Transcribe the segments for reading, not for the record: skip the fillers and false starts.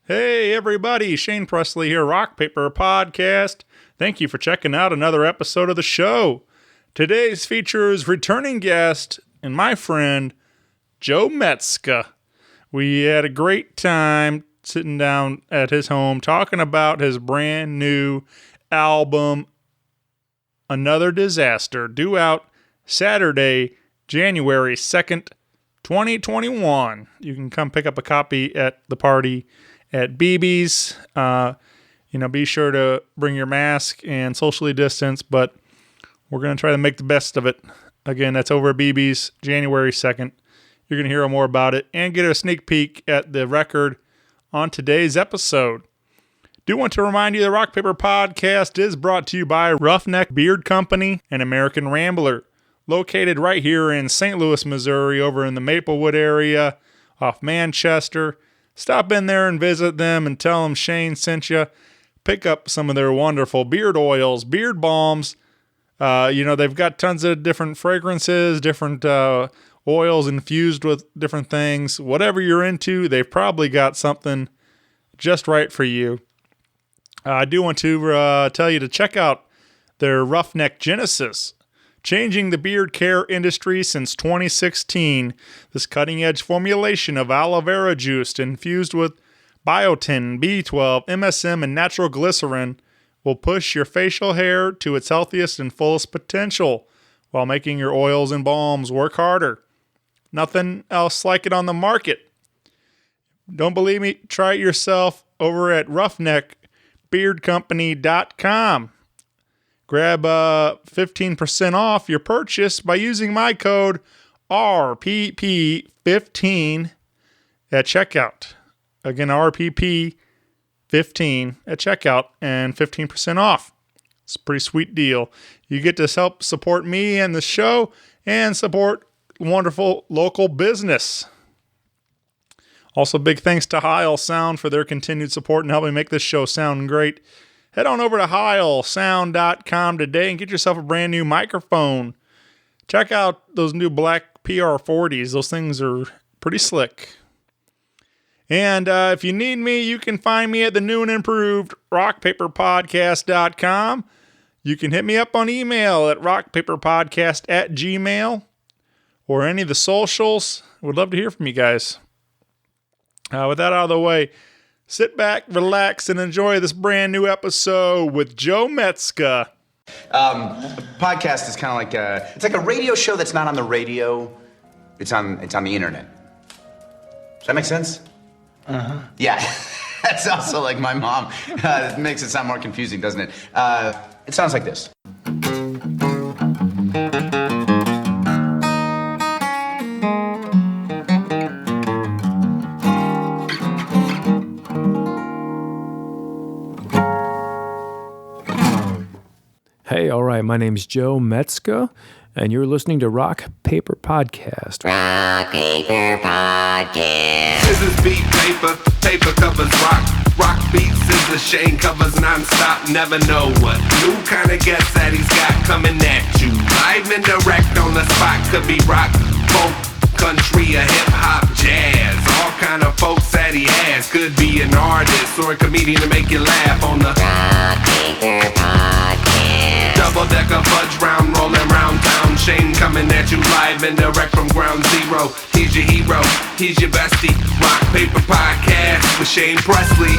Hey everybody, Shane Presley here, Rock Paper Podcast. Thank you for checking out another episode of the show. Today's features returning guest and my friend, Joe Metzka. We had a great time sitting down at his home talking about his brand new album, Another Disaster, due out Saturday, January 2nd, 2021. You can come pick up a copy at the party at BB's. Be sure to bring your mask and socially distance, but we're going to try to make the best of it. Again, that's over at BB's, January 2nd. You're going to hear more about it and get a sneak peek at the record on today's episode. Do want to remind you the Rock Paper Podcast is brought to you by Roughneck Beard Company and American Rambler, located right here in St. Louis, Missouri, over in the Maplewood area off Manchester. Stop in there and visit them and tell them Shane sent you. Pick up some of their wonderful beard oils, beard balms. They've got tons of different fragrances, different oils infused with different things. Whatever you're into, they've probably got something just right for you. I do want to tell you to check out their Roughneck Genesis. Changing the beard care industry since 2016, this cutting-edge formulation of aloe vera juice infused with biotin, B12, MSM, and natural glycerin will push your facial hair to its healthiest and fullest potential while making your oils and balms work harder. Nothing else like it on the market. Don't believe me? Try it yourself over at roughneckbeardcompany.com. Grab 15% off your purchase by using my code RPP15 at checkout. Again, RPP15 at checkout and 15% off. It's a pretty sweet deal. You get to help support me and the show and support wonderful local business. Also, big thanks to Heil Sound for their continued support and helping make this show sound great. Head on over to heilsound.com today and get yourself a brand new microphone. Check out those new black PR40s. Those things are pretty slick. And if you need me, you can find me at the new and improved rockpaperpodcast.com. You can hit me up on email at rockpaperpodcast@gmail.com or any of the socials. Would love to hear from you guys. With that out of the way, sit back, relax, and enjoy this brand new episode with Joe Metzka. Podcast is kind of like it's like a radio show that's not on the radio. It's on the internet. Does that make sense? Uh-huh. Yeah. That's also like my mom. It makes it sound more confusing, doesn't it? It sounds like this. Hey, all right, my name's Joe Metzka, and you're listening to Rock Paper Podcast. Rock Paper Podcast. This is beat paper, paper covers rock. Rock beats is a Shane covers non-stop. Never know what new kind of guest that he's got coming at you. Live and direct on the spot. Could be rock, folk, country, or hip-hop, jazz. All kind of folks that he has. Could be an artist or a comedian to make you laugh on the Rock Paper Podcast. Double-decker fudge round, rolling round town. Shane coming at you live and direct from ground zero. He's your hero, he's your bestie. Rock Paper Podcast with Shane Presley.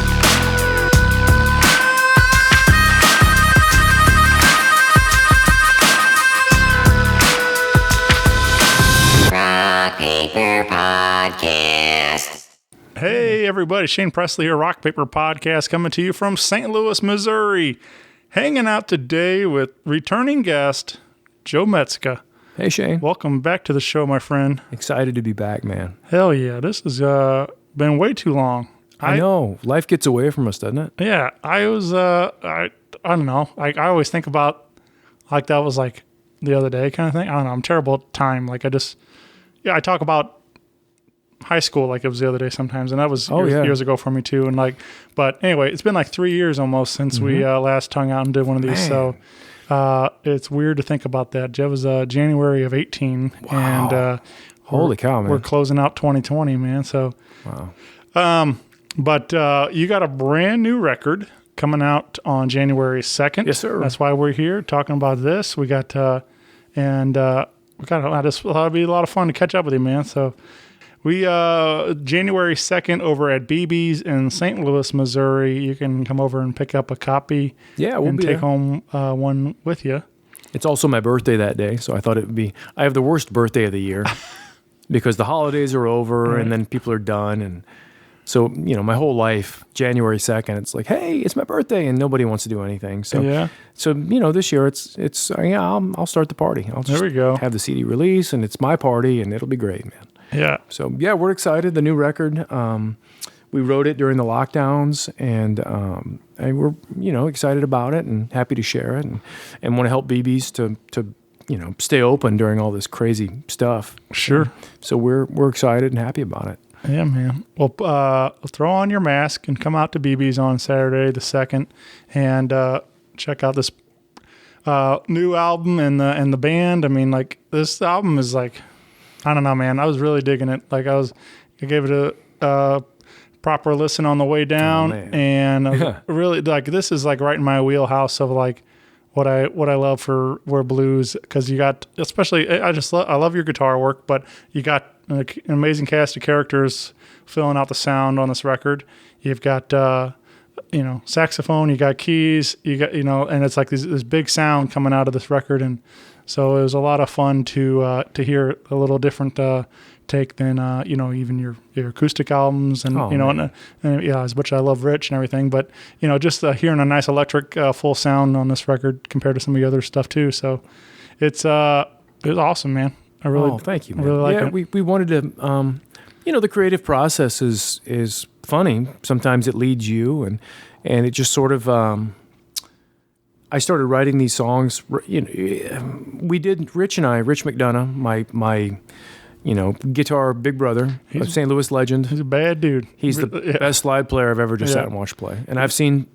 Rock Paper Podcast. Hey everybody, Shane Presley here, Rock Paper Podcast, coming to you from St. Louis, Missouri. Hanging out today with returning guest, Joe Metzka. Hey, Shane. Welcome back to the show, my friend. Excited to be back, man. Hell yeah, this has been way too long. I know. Life gets away from us, doesn't it? Yeah, I was, I don't know. I always think about, like, that was like the other day kind of thing. I don't know. I'm terrible at time. Like, I talk about high school like it was the other day sometimes, and that was years ago for me too. And like, but anyway, it's been like 3 years almost since we last hung out and did one of these. Man. So it's weird to think about that. It was January of 18, and holy cow, man, we're closing out 2020, man. So wow. But you got a brand new record coming out on January 2nd. Yes, sir. That's why we're here talking about this. We got, it'll be a lot of fun to catch up with you, man. So we, January 2nd over at BB's in St. Louis, Missouri. You can come over and pick up a copy. Yeah, we'll and be take there. home one with you. It's also my birthday that day, so I thought it would be. I have the worst birthday of the year because the holidays are over and then people are done, and so my whole life, January 2nd, it's like, hey, it's my birthday, and nobody wants to do anything. So this year it's I'll start the party. I'll just There we go. have the CD release, and it's my party, and it'll be great, man. Yeah. So yeah, we're excited. The new record. We wrote it during the lockdowns, and we're excited about it and happy to share it, and want to help BBs to stay open during all this crazy stuff. Sure. So we're excited and happy about it. Yeah, man. Well, throw on your mask and come out to BB's on Saturday the 2nd and check out this new album and the band. I mean, like, this album is like, I don't know, man. I was really digging it. Like, I gave it a proper listen on the way down, and I was really, like, this is like right in my wheelhouse of like what I love for blues, because you got, especially, I love your guitar work, but you got an amazing cast of characters filling out the sound on this record. You've got saxophone, you got keys, you got and it's like this big sound coming out of this record, and so it was a lot of fun to hear a little different take than even your acoustic albums, and as much as I love Rich and everything, but just hearing a nice electric full sound on this record compared to some of the other stuff too. So it was awesome, man. I really, thank you, man. Really like it. We wanted to, the creative process is funny. Sometimes it leads you, and it just sort of. I started writing these songs. We did. Rich McDonough, my guitar big brother, a St. Louis legend. He's a bad dude. He's the best slide player I've ever just sat and watched play. And I've seen,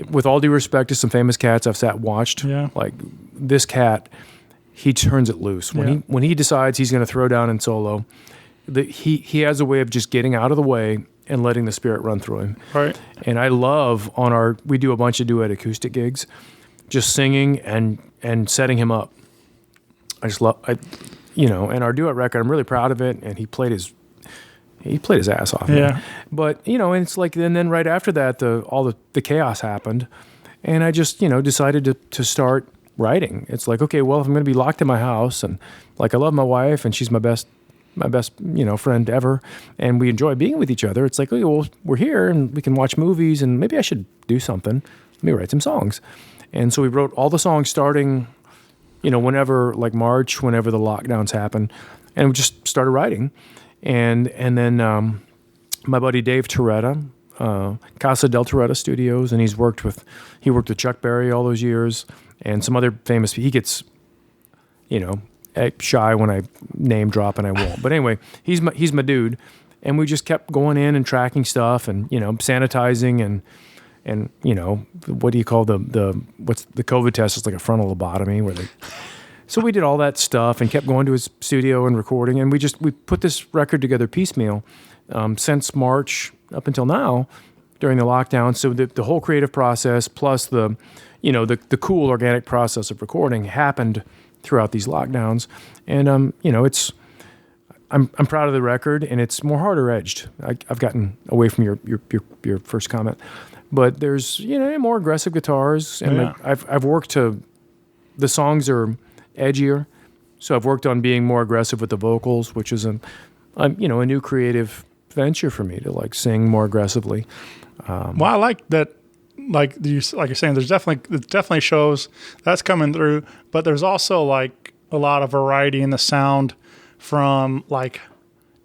with all due respect to some famous cats I've sat and watched, like this cat. He turns it loose when he decides he's going to throw down in solo. He has a way of just getting out of the way and letting the spirit run through him. Right. And I love we do a bunch of duet acoustic gigs, just singing and setting him up. I just love and our duet record. I'm really proud of it. And he played his ass off. Yeah. Man. But and it's like then right after that all the chaos happened, and I just decided to start writing. It's like, okay, well, if I'm going to be locked in my house, and like I love my wife and she's my best friend ever, and we enjoy being with each other, it's like, okay, well, we're here and we can watch movies, and maybe I should do something. Let me write some songs. And so we wrote all the songs starting whenever, like March, whenever the lockdowns happened, and we just started writing. And then my buddy Dave Toretta, Casa del Toretta Studios, and he worked with Chuck Berry all those years, and some other famous. He gets, shy when I name drop, and I won't. But anyway, he's my dude, and we just kept going in and tracking stuff, and sanitizing, and what do you call what's the COVID test? It's like a frontal lobotomy where they. So we did all that stuff and kept going to his studio and recording, and we put this record together piecemeal since March up until now during the lockdown. So the whole creative process plus the cool organic process of recording happened throughout these lockdowns, and I'm proud of the record, and it's more harder edged. I've gotten away from your first comment, but there's more aggressive guitars, and I've worked to the songs are edgier, so I've worked on being more aggressive with the vocals, which is a new creative venture for me to like sing more aggressively. Well, I like that. Like you're saying, it definitely shows that's coming through, but there's also like a lot of variety in the sound. From like,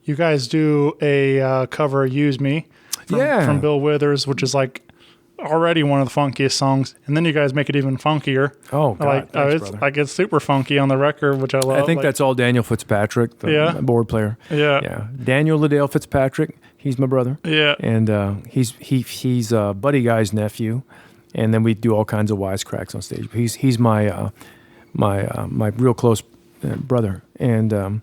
you guys do a cover of "Use Me" from Bill Withers, which is like already one of the funkiest songs, and then you guys make it even funkier. Oh, God, it's super funky on the record, which I love. I think that's all Daniel Fitzpatrick, the board player. Yeah, Daniel Liddell Fitzpatrick. He's my brother. Yeah, and he's Buddy Guy's nephew, and then we do all kinds of wisecracks on stage. He's my real close brother, and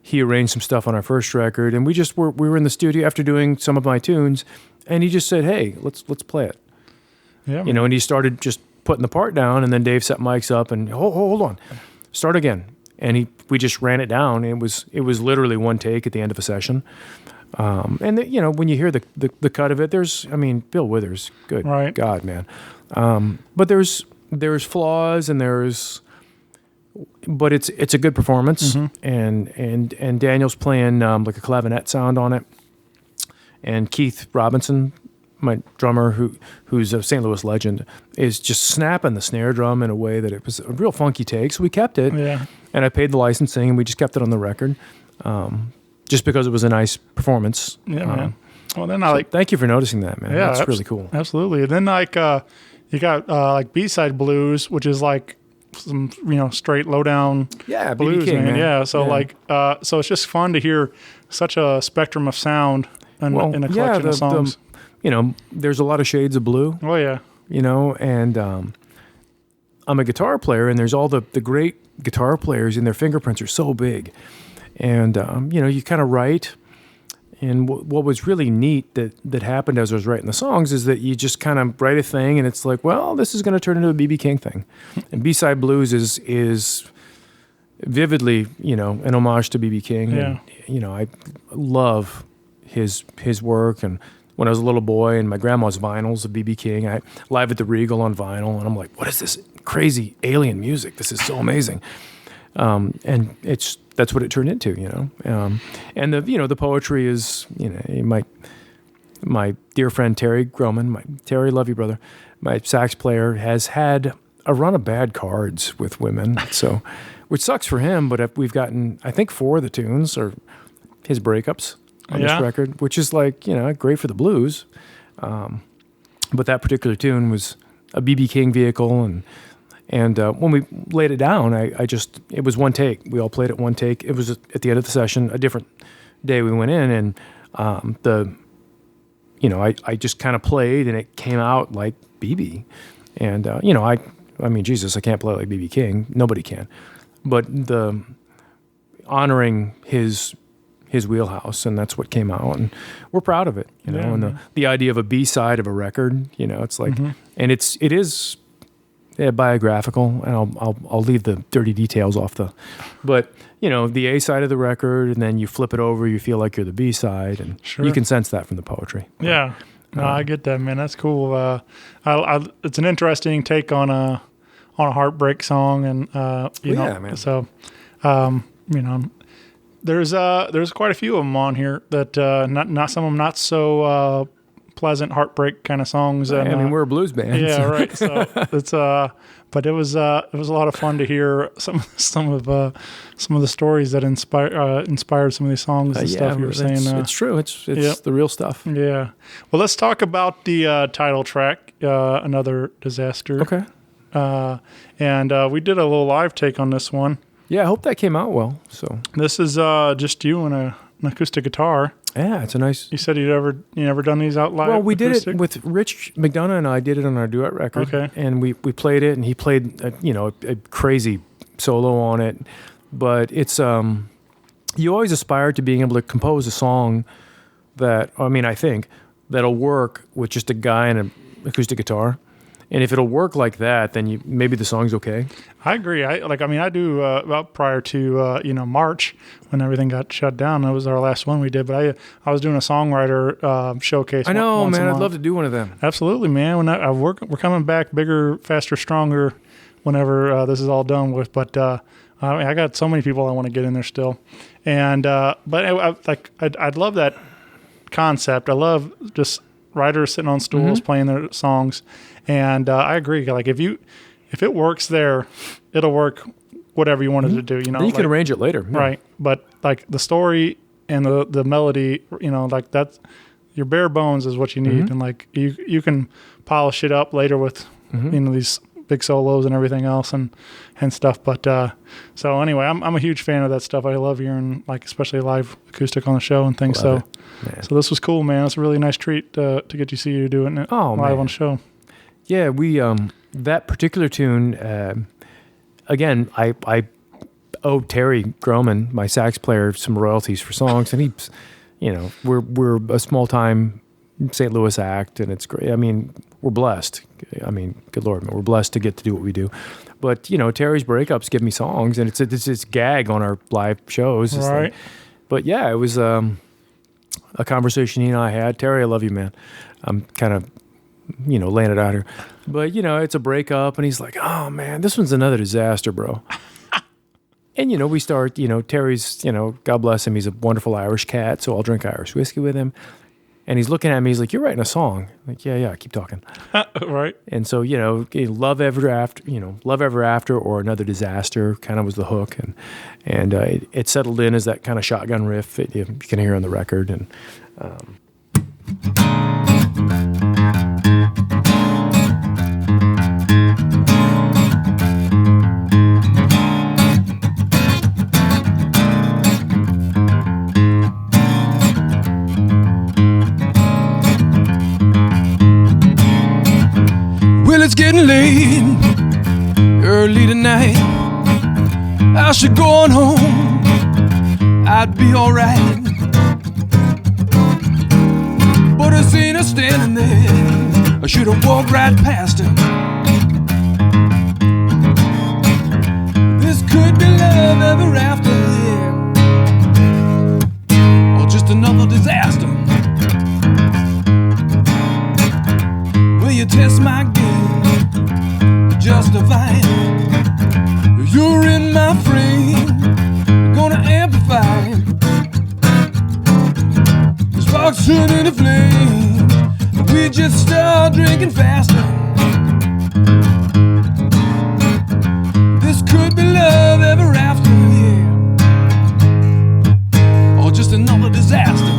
he arranged some stuff on our first record, and we were in the studio after doing some of my tunes, and he just said, "Hey, let's play it." Yeah, you know, and he started just putting the part down, and then Dave set mics up and hold on, start again, and we just ran it down. It was literally one take at the end of a session, and you know, when you hear the cut of it, Bill Withers, good God, man, but there's flaws and but it's a good performance, and Daniel's playing like a clavinet sound on it, and Keith Robinson, my drummer, who's a St. Louis legend, is just snapping the snare drum in a way that it was a real funky take. So we kept it, and I paid the licensing, and we just kept it on the record, just because it was a nice performance. Yeah, man. Well, then thank you for noticing that, man. Yeah, that's really cool. Absolutely. And then you got like B-side blues, which is like some straight low down blues, BB King, man. Yeah. So so it's just fun to hear such a spectrum of sound in a collection of songs. There's a lot of shades of blue. Oh yeah. And I'm a guitar player, and there's all the great guitar players, and their fingerprints are so big. And you kind of write. And what was really neat that happened as I was writing the songs is that you just kind of write a thing, and it's like, well, this is going to turn into a B.B. King thing. And B-side blues is vividly, an homage to B.B. King. Yeah. And, I love his work. And when I was a little boy, and my grandma's vinyls of B.B. King, I Live at the Regal on vinyl, and I'm like, what is this crazy alien music? This is so amazing. And that's what it turned into, and the poetry is, my dear friend Terry Groman, Terry, love you, brother, my sax player, has had a run of bad cards with women, so, which sucks for him, but we've gotten, I think 4 of the tunes are his breakups on this record, which is like, great for the blues, but that particular tune was a B.B. King vehicle, and when we laid it down, it was one take. We all played it one take. It was at the end of the session, a different day we went in, and I just kind of played, and it came out like BB. And, Jesus, I can't play like BB King. Nobody can. But honoring his wheelhouse, and that's what came out, and we're proud of it, and the idea of a B-side of a record, it's like, and it is biographical, and I'll leave the dirty details off but the A side of the record, and then you flip it over, you feel like you're the B side, and you can sense that from the poetry. Yeah, I get that, man. That's cool. It's an interesting take on a heartbreak song, and man. So, there's quite a few of them on here that not some of them not so. Pleasant heartbreak kind of songs. And, we're a blues band. Yeah, right. So it's but it was a lot of fun to hear some of the stories that inspired some of these songs and stuff you were saying. It's true. It's the real stuff. Yeah. Well, let's talk about the title track, Another Disaster. Okay. And we did a little live take on this one. Yeah, I hope that came out well. So this is just you and an acoustic guitar. Yeah, it's a nice. You said you never done these out live? Well, we acoustic? did it with Rich McDonough, and I did it on our duet record. Okay. And we played it, and he played a crazy solo on it. But it's you always aspire to being able to compose a song that I think that'll work with just a guy and an acoustic guitar. And if it'll work like that, then maybe the song's okay. I agree. I do about prior to March when everything got shut down. That was our last one we did. But I was doing a songwriter showcase. I know, once man. a I'd month. love to do one of them. Absolutely, man. We're coming back bigger, faster, stronger. Whenever this is all done with, but I got so many people I want to get in there still, and but I'd love that concept. I love just writers sitting on stools playing their songs. And I agree. Like if it works there, it'll work whatever you wanted to do. Then you can arrange it later, yeah. Right? But like the story and the melody, like that's your bare bones is what you need, and like you can polish it up later with these big solos and everything else and stuff. But so anyway, I'm a huge fan of that stuff. I love hearing like especially live acoustic on the show and things. So this was cool, man. It's a really nice treat to get to see you doing it live on the show. Yeah, we that particular tune again. I owe Terry Groman, my sax player, some royalties for songs, and he's, we're a small time St. Louis act, and it's great. I mean, we're blessed. I mean, good Lord, man, we're blessed to get to do what we do. But Terry's breakups give me songs, and it's this gag on our live shows. Right. But yeah, it was a conversation he and I had. Terry, I love you, man. I'm kind of laying it out here, but it's a breakup, and he's like, "Oh man, this one's another disaster, bro." And we start. Terry's. God bless him. He's a wonderful Irish cat, so I'll drink Irish whiskey with him. And he's looking at me. He's like, "You're writing a song." I'm like, yeah. Keep talking. Right. And so love ever after, or another disaster, kind of was the hook, and it settled in as that kind of shotgun riff that you can hear on the record, and. It's getting late, early tonight. I should go on home, I'd be alright. But I seen her standing there, I should have walked right past her. This could be love ever after, yeah. Or just another disaster. Will you test my game? Justify it. You're in my frame, gonna amplify it. The sparks turn into flame, we just start drinking faster. This could be love ever after, yeah. Or just another disaster.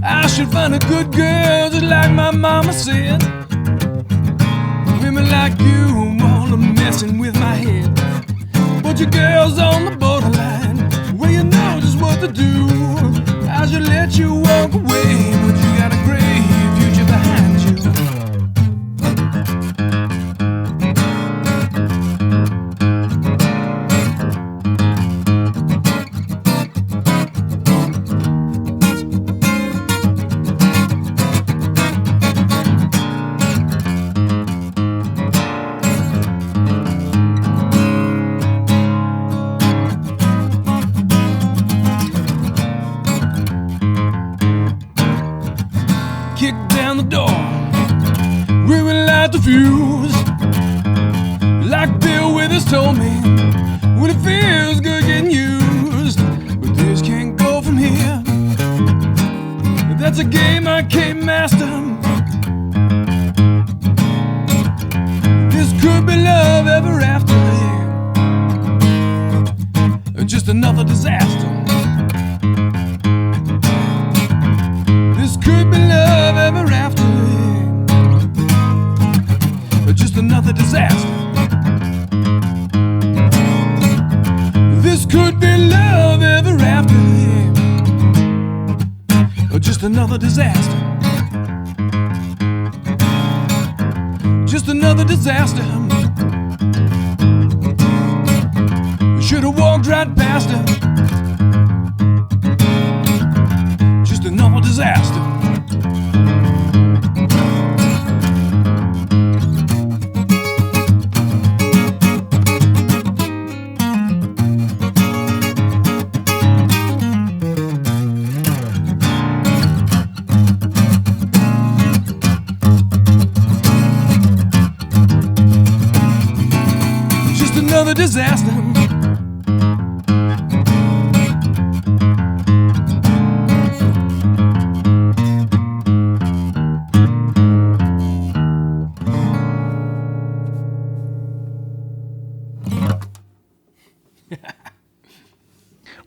I should find a good girl just like my mama said. Women like you all are messing with my head. But your girl's on the borderline, well you know just what to do. I should let you walk away, but you got a great future behind you. Fuse, like Bill Withers told me, when it feels good getting used. But this can't go from here. That's a game I can't master. This could be love ever after, yeah. Just another disaster. This could be love ever after, yeah. Just another disaster. This could be love ever after, yeah. Or just another disaster. Just another disaster. Should have walked right past her. Just another disaster. Another disaster.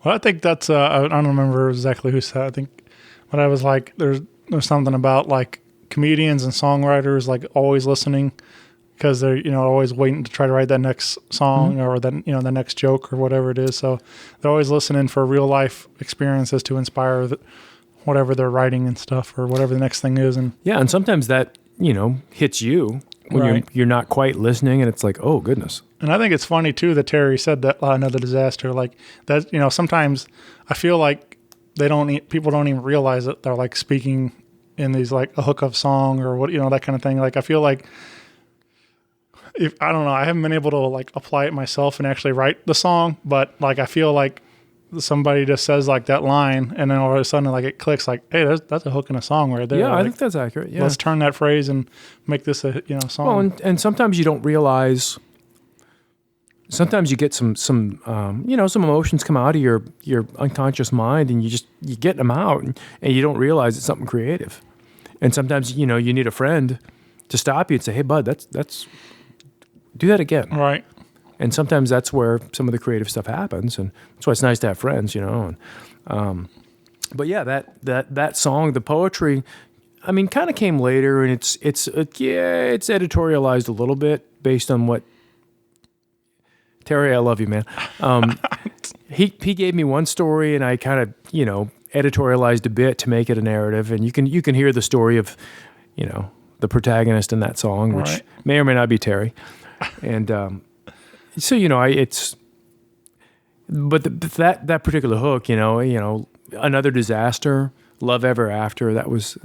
Well, I think that's I don't remember exactly who said. I think, but I was like, there's something about like comedians and songwriters like always listening, because they're always waiting to try to write that next song or then the next joke or whatever it is. So they're always listening for real life experiences to inspire whatever they're writing and stuff, or whatever the next thing is. And yeah, and sometimes that hits you. when you're not quite listening, and it's like, oh goodness. And I think it's funny too that Terry said that another disaster, like that. Sometimes I feel like people don't even realize that they're like speaking in these like a hookup song or what, that kind of thing. Like I feel like I don't know, I haven't been able to like apply it myself and actually write the song, but like I feel like somebody just says like that line and then all of a sudden like it clicks like, hey, that's a hook in a song right there. Yeah, like, I think that's accurate. Yeah. Let's turn that phrase and make this a song. Well, and sometimes you don't realize. Sometimes you get some emotions come out of your unconscious mind, and you get them out, and you don't realize it's something creative. And sometimes you need a friend to stop you and say, "Hey, bud, that's do that again." Right. And sometimes that's where some of the creative stuff happens, and that's why it's nice to have friends, And, but yeah, that song, the poetry, I mean, kind of came later, and it's editorialized a little bit based on what. Terry, I love you, man. He gave me one story, and I kind of editorialized a bit to make it a narrative, and you can hear the story of the protagonist in that song, which may or may not be Terry, and. So that particular hook, another disaster, love ever after. That was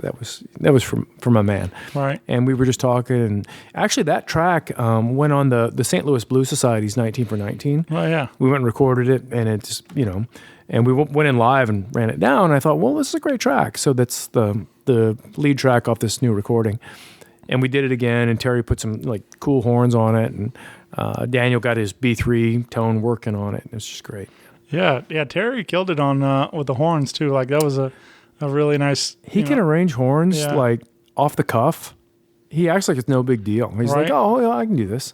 from a man, right? And we were just talking, and actually that track went on the St. Louis Blues Society's 19 for 19. Oh yeah, we went and recorded it, and it's and we went in live and ran it down. And I thought, well, this is a great track. So that's the lead track off this new recording, and we did it again. And Terry put some like cool horns on it, and Daniel got his B3 tone working on it. It's just great. Yeah. Terry killed it on with the horns too. Like that was a really nice. He can arrange horns like off the cuff. He acts like it's no big deal. He's like, oh, yeah, I can do this.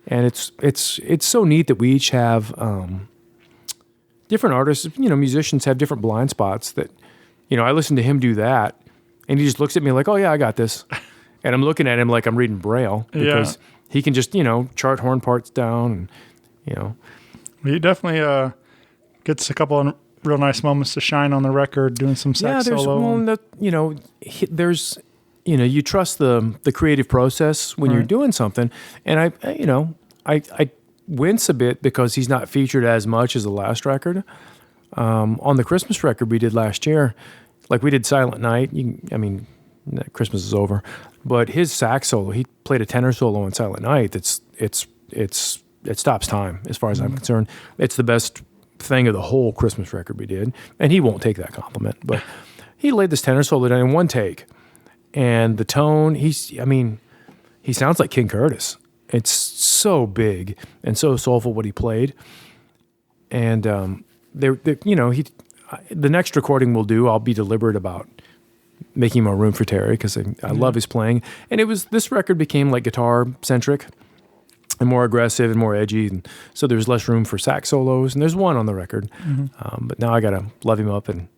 And it's so neat that we each have different artists. Musicians have different blind spots that. I listen to him do that, and he just looks at me like, oh yeah, I got this. And I'm looking at him like I'm reading Braille because. Yeah. He can just, chart horn parts down, and, He definitely gets a couple of real nice moments to shine on the record, doing some sax solo. There's, you trust the creative process when you're doing something, and I wince a bit because he's not featured as much as the last record. On the Christmas record we did last year, like we did Silent Night. Christmas is over. But his sax solo, he played a tenor solo on Silent Night. It stops time as far as I'm concerned. It's the best thing of the whole Christmas record we did, and he won't take that compliment. But he laid this tenor solo down in one take, and the tone. He sounds like King Curtis. It's so big and so soulful what he played, and the next recording we'll do, I'll be deliberate about. Making more room for Terry because I love his playing, and this record became like guitar centric and more aggressive and more edgy, and so there's less room for sax solos. And there's one on the record, but now I gotta love him up and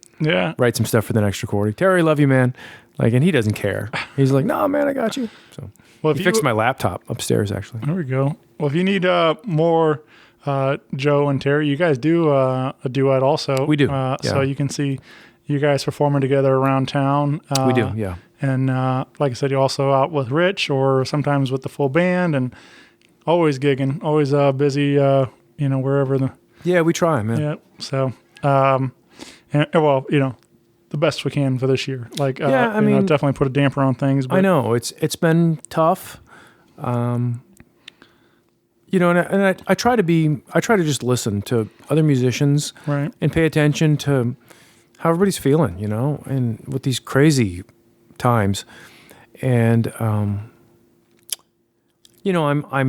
write some stuff for the next recording. Terry, love you, man. And he doesn't care. He's like, no, man, I got you. So he fixed my laptop upstairs actually. There we go. Well, if you need more Joe and Terry, you guys do a duet also. We do, so you can see. You guys performing together around town. We do, yeah. And like I said, you're also out with Rich or sometimes with the full band and always gigging, always busy, wherever. Yeah, we try, man. Yeah, so, the best we can for this year. Definitely put a damper on things. But. I know, it's been tough. And I try to just listen to other musicians and pay attention to how everybody's feeling, and with these crazy times. And, I'm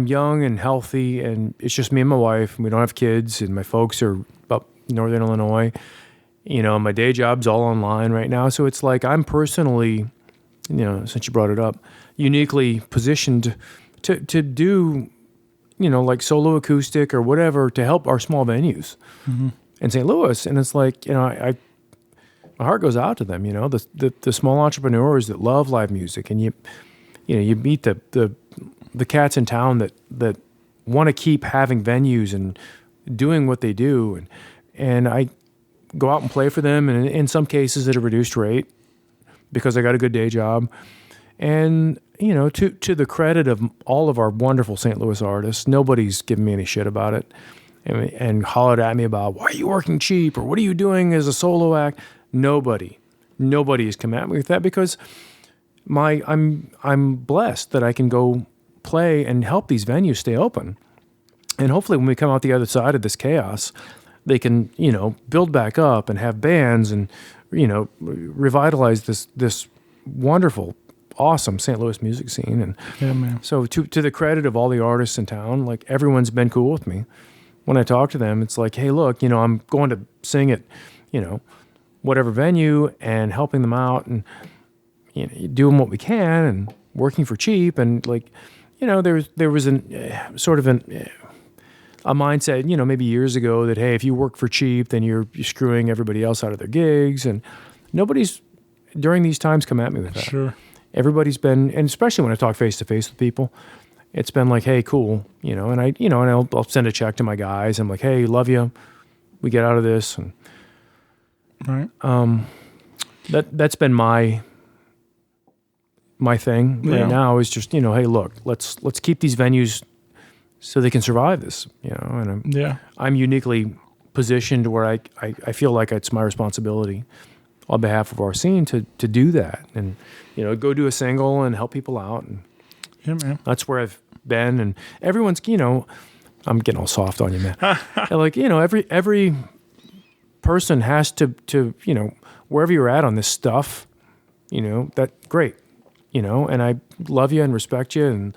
young and healthy, and it's just me and my wife, and we don't have kids, and my folks are up Northern Illinois. My day job's all online right now. So it's like I'm personally, since you brought it up, uniquely positioned to do, like solo acoustic or whatever to help our small venues in St. Louis. And it's like, my heart goes out to them, the small entrepreneurs that love live music, and you meet the cats in town that want to keep having venues and doing what they do, and I go out and play for them, and in some cases at a reduced rate because I got a good day job, and to the credit of all of our wonderful St. Louis artists, nobody's given me any shit about it and hollered at me about, why are you working cheap, or what are you doing as a solo act? Nobody has come at me with that, because I'm blessed that I can go play and help these venues stay open. And hopefully when we come out the other side of this chaos, they can, build back up and have bands and, revitalize this wonderful, awesome St. Louis music scene. And Yeah, man. so to the credit of all the artists in town, like, everyone's been cool with me. When I talk to them, it's like, hey, look, I'm going to sing at, whatever venue, and helping them out, and doing what we can and working for cheap. And like, there was sort of a mindset, maybe years ago, that, hey, if you work for cheap, then you're screwing everybody else out of their gigs. And nobody's during these times come at me with that. Sure. Everybody's been, and especially when I talk face to face with people, it's been like, hey, cool, and I'll send a check to my guys. I'm like, hey, love you. We get out of this. And Right. that's been my thing right now, is just, hey, look, let's keep these venues so they can survive this, and I'm uniquely positioned where I feel like it's my responsibility on behalf of our scene to do that, and, go do a single and help people out. And Yeah, man. that's where I've been, and everyone's, I'm getting all soft on you, man. And like, every person has to, wherever you're at on this stuff, that great, and I love you and respect you, and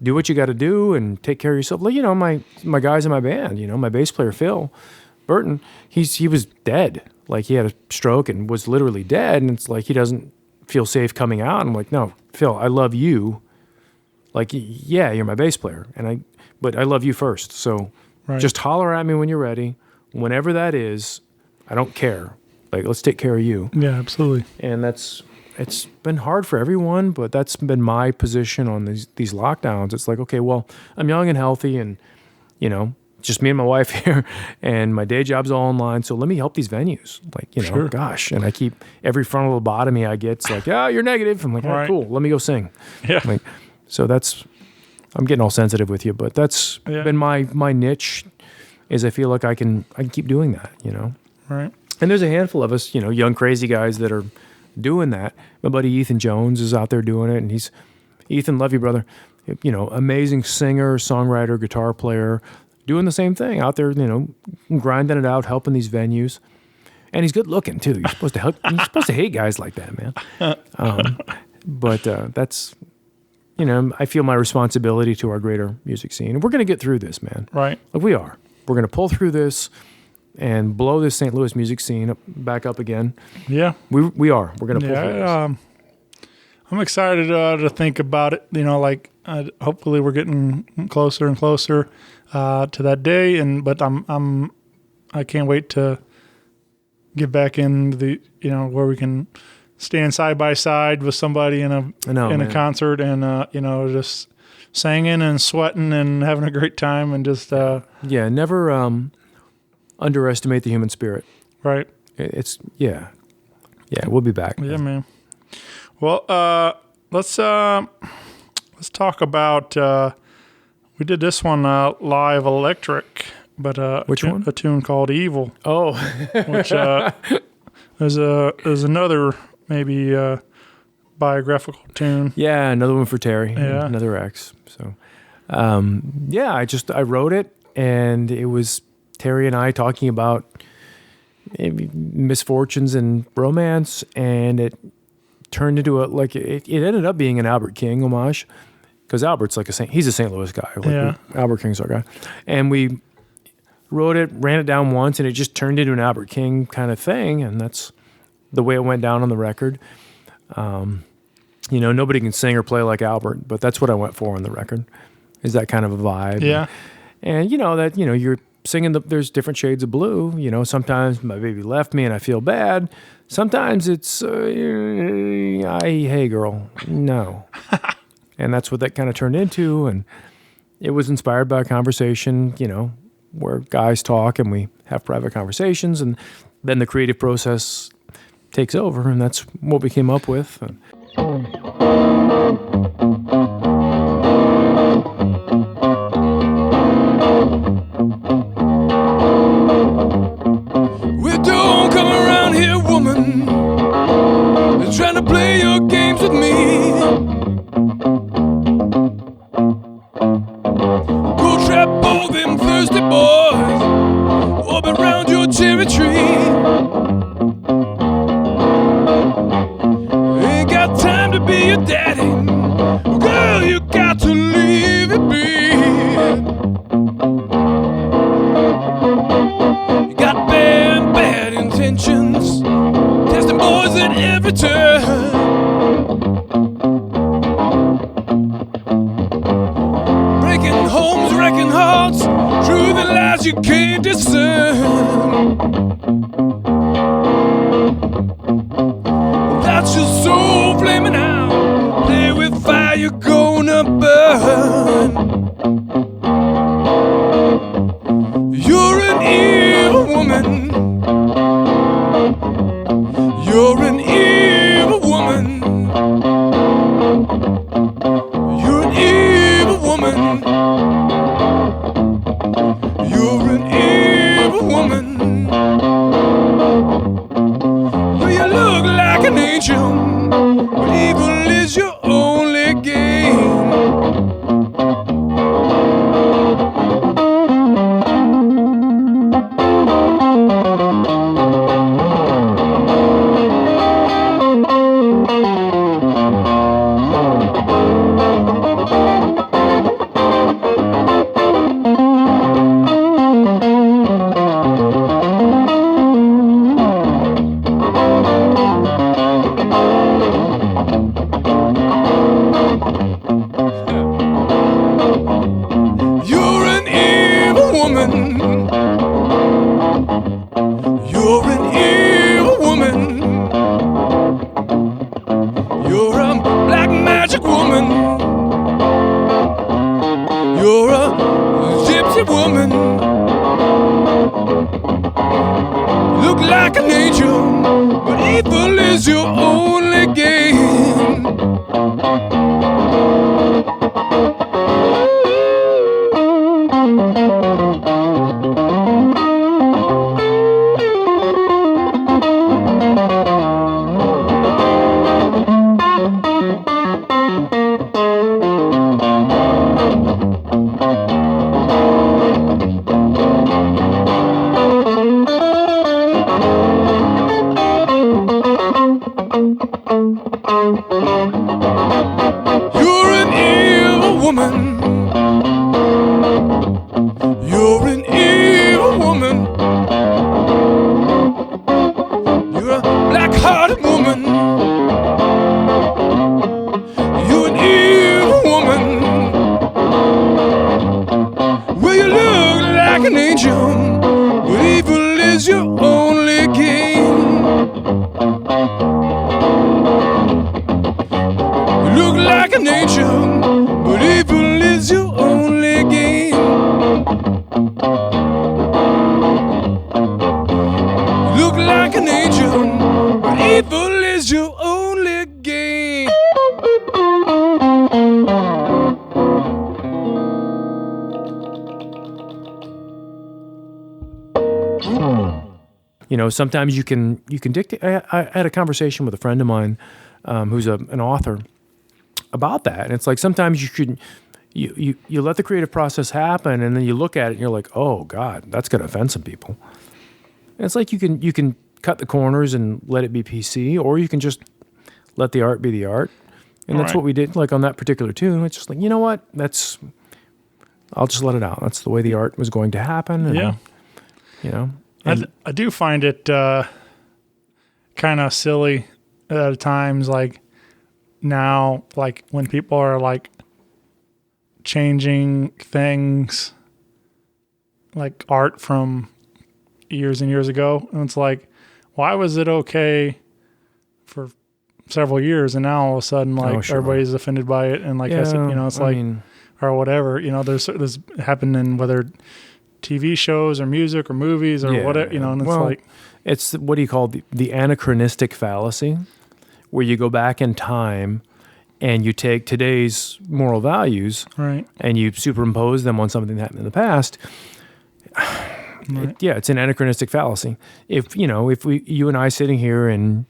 do what you got to do and take care of yourself. Like, my guys in my band, my bass player, Phil Burton, he was dead. Like, he had a stroke and was literally dead. And it's like, he doesn't feel safe coming out. I'm like, no, Phil, I love you. Like, yeah, you're my bass player, but I love you first. So just holler at me when you're ready. Whenever that is, I don't care. Like, let's take care of you. Yeah, absolutely. And it's been hard for everyone, but that's been my position on these lockdowns. It's like, okay, well, I'm young and healthy, and, just me and my wife here, and my day job's all online. So let me help these venues. Like, Sure. gosh. And I keep every frontal lobotomy I get. It's like, oh, you're negative. I'm like, all right, cool. Let me go sing. Yeah. Like, so I'm getting all sensitive with you, but that's been my niche, is I feel like I can keep doing that, Right. And there's a handful of us, young crazy guys that are doing that. My buddy Ethan Jones is out there doing it, and Ethan, love you, brother. Amazing singer, songwriter, guitar player, doing the same thing out there, grinding it out, helping these venues. And he's good looking too. You're supposed to hate guys like that, man. But that's, I feel my responsibility to our greater music scene. And we're going to get through this, man. Right. Like, we are. We're going to pull through this and blow this St. Louis music scene back up again. Yeah. We are. We're going to pull through this. I'm excited to think about it. Hopefully we're getting closer and closer to that day. But I can't wait to get back in the where we can stand side by side with somebody in a concert, and just singing and sweating and having a great time, and just never underestimate the human spirit. Right. It's we'll be back. Yeah, man. Well, let's talk about we did this one live electric, but which one? A tune called Evil. Oh, which is another maybe biographical tune. Yeah, another one for Terry. Yeah. Another ex. So I wrote it, and it was Terry and I talking about misfortunes and romance, and it turned into it ended up being an Albert King homage, because Albert's like he's a St. Louis guy. Albert King's our guy. And we wrote it, ran it down once, and it just turned into an Albert King kind of thing, and that's the way it went down on the record. Nobody can sing or play like Albert, but that's what I went for on the record, is that kind of a vibe. Yeah. And you're singing there's different shades of blue. Sometimes my baby left me and I feel bad. Sometimes it's, hey girl, no. And that's what that kind of turned into. And it was inspired by a conversation, where guys talk and we have private conversations, and then the creative process takes over, and that's what we came up with. return. Breaking homes, wrecking hearts, truth and lies you can't discern. That's your soul flaming out. Play with fire, you're gonna burn. You're an evil woman. You're an evil woman. You're an evil woman. You're an evil woman. Well, you look like an angel, but evil is your only game. You're an evil woman. You're an evil woman. You're a black magic woman. You're a gypsy woman. Look like an angel, but evil is your only game. You're an evil woman. You're an evil woman. You're a black-hearted woman. You're an evil woman. Well, you look like an angel, but evil is your only game. You look like an angel, but evil is your only game. You look like an angel, but evil is your only game. You know, sometimes you can dictate. I had a conversation with a friend of mine who's an author about that, and it's like sometimes you let the creative process happen, and then you look at it and you're like, oh God, that's going to offend some people. And it's like you can cut the corners and let it be PC, or you can just let the art be the art, and that's Right. what we did. Like on that particular tune, it's just like, you know what, I'll just let it out. That's the way the art was going to happen. And, Yeah. you know. I do find it kind of silly at times, like now, like when people are like changing things, like art from years and years ago, and it's like, why was it okay for several years, and now all of a sudden, like sure. everybody's offended by it, and like has to, it's I like mean, or whatever, there's happened in whether TV shows or music or movies or whatever, and it's like, it's what do you call the anachronistic fallacy, where you go back in time and you take today's moral values, right, and you superimpose them on something that happened in the past. Right. It's an anachronistic fallacy. If you and I sitting here in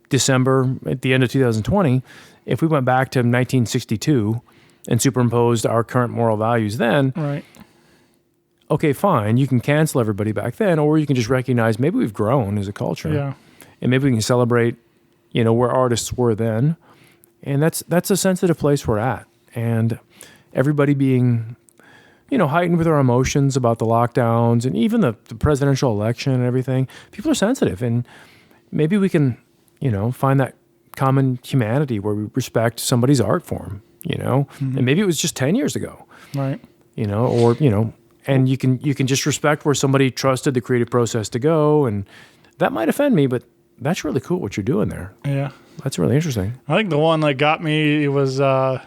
December at the end of 2020, if we went back to 1962 and superimposed our current moral values then, right, okay, fine, you can cancel everybody back then, or you can just recognize maybe we've grown as a culture. yeah, And maybe we can celebrate, where artists were then. And that's a sensitive place we're at. And everybody being, heightened with our emotions about the lockdowns and even the presidential election and everything, people are sensitive. And maybe we can find that common humanity where we respect somebody's art form, and maybe it was just 10 years ago, Right. And you can just respect where somebody trusted the creative process to go, and that might offend me, but that's really cool what you're doing there. Yeah. That's really interesting. I think the one that got me was the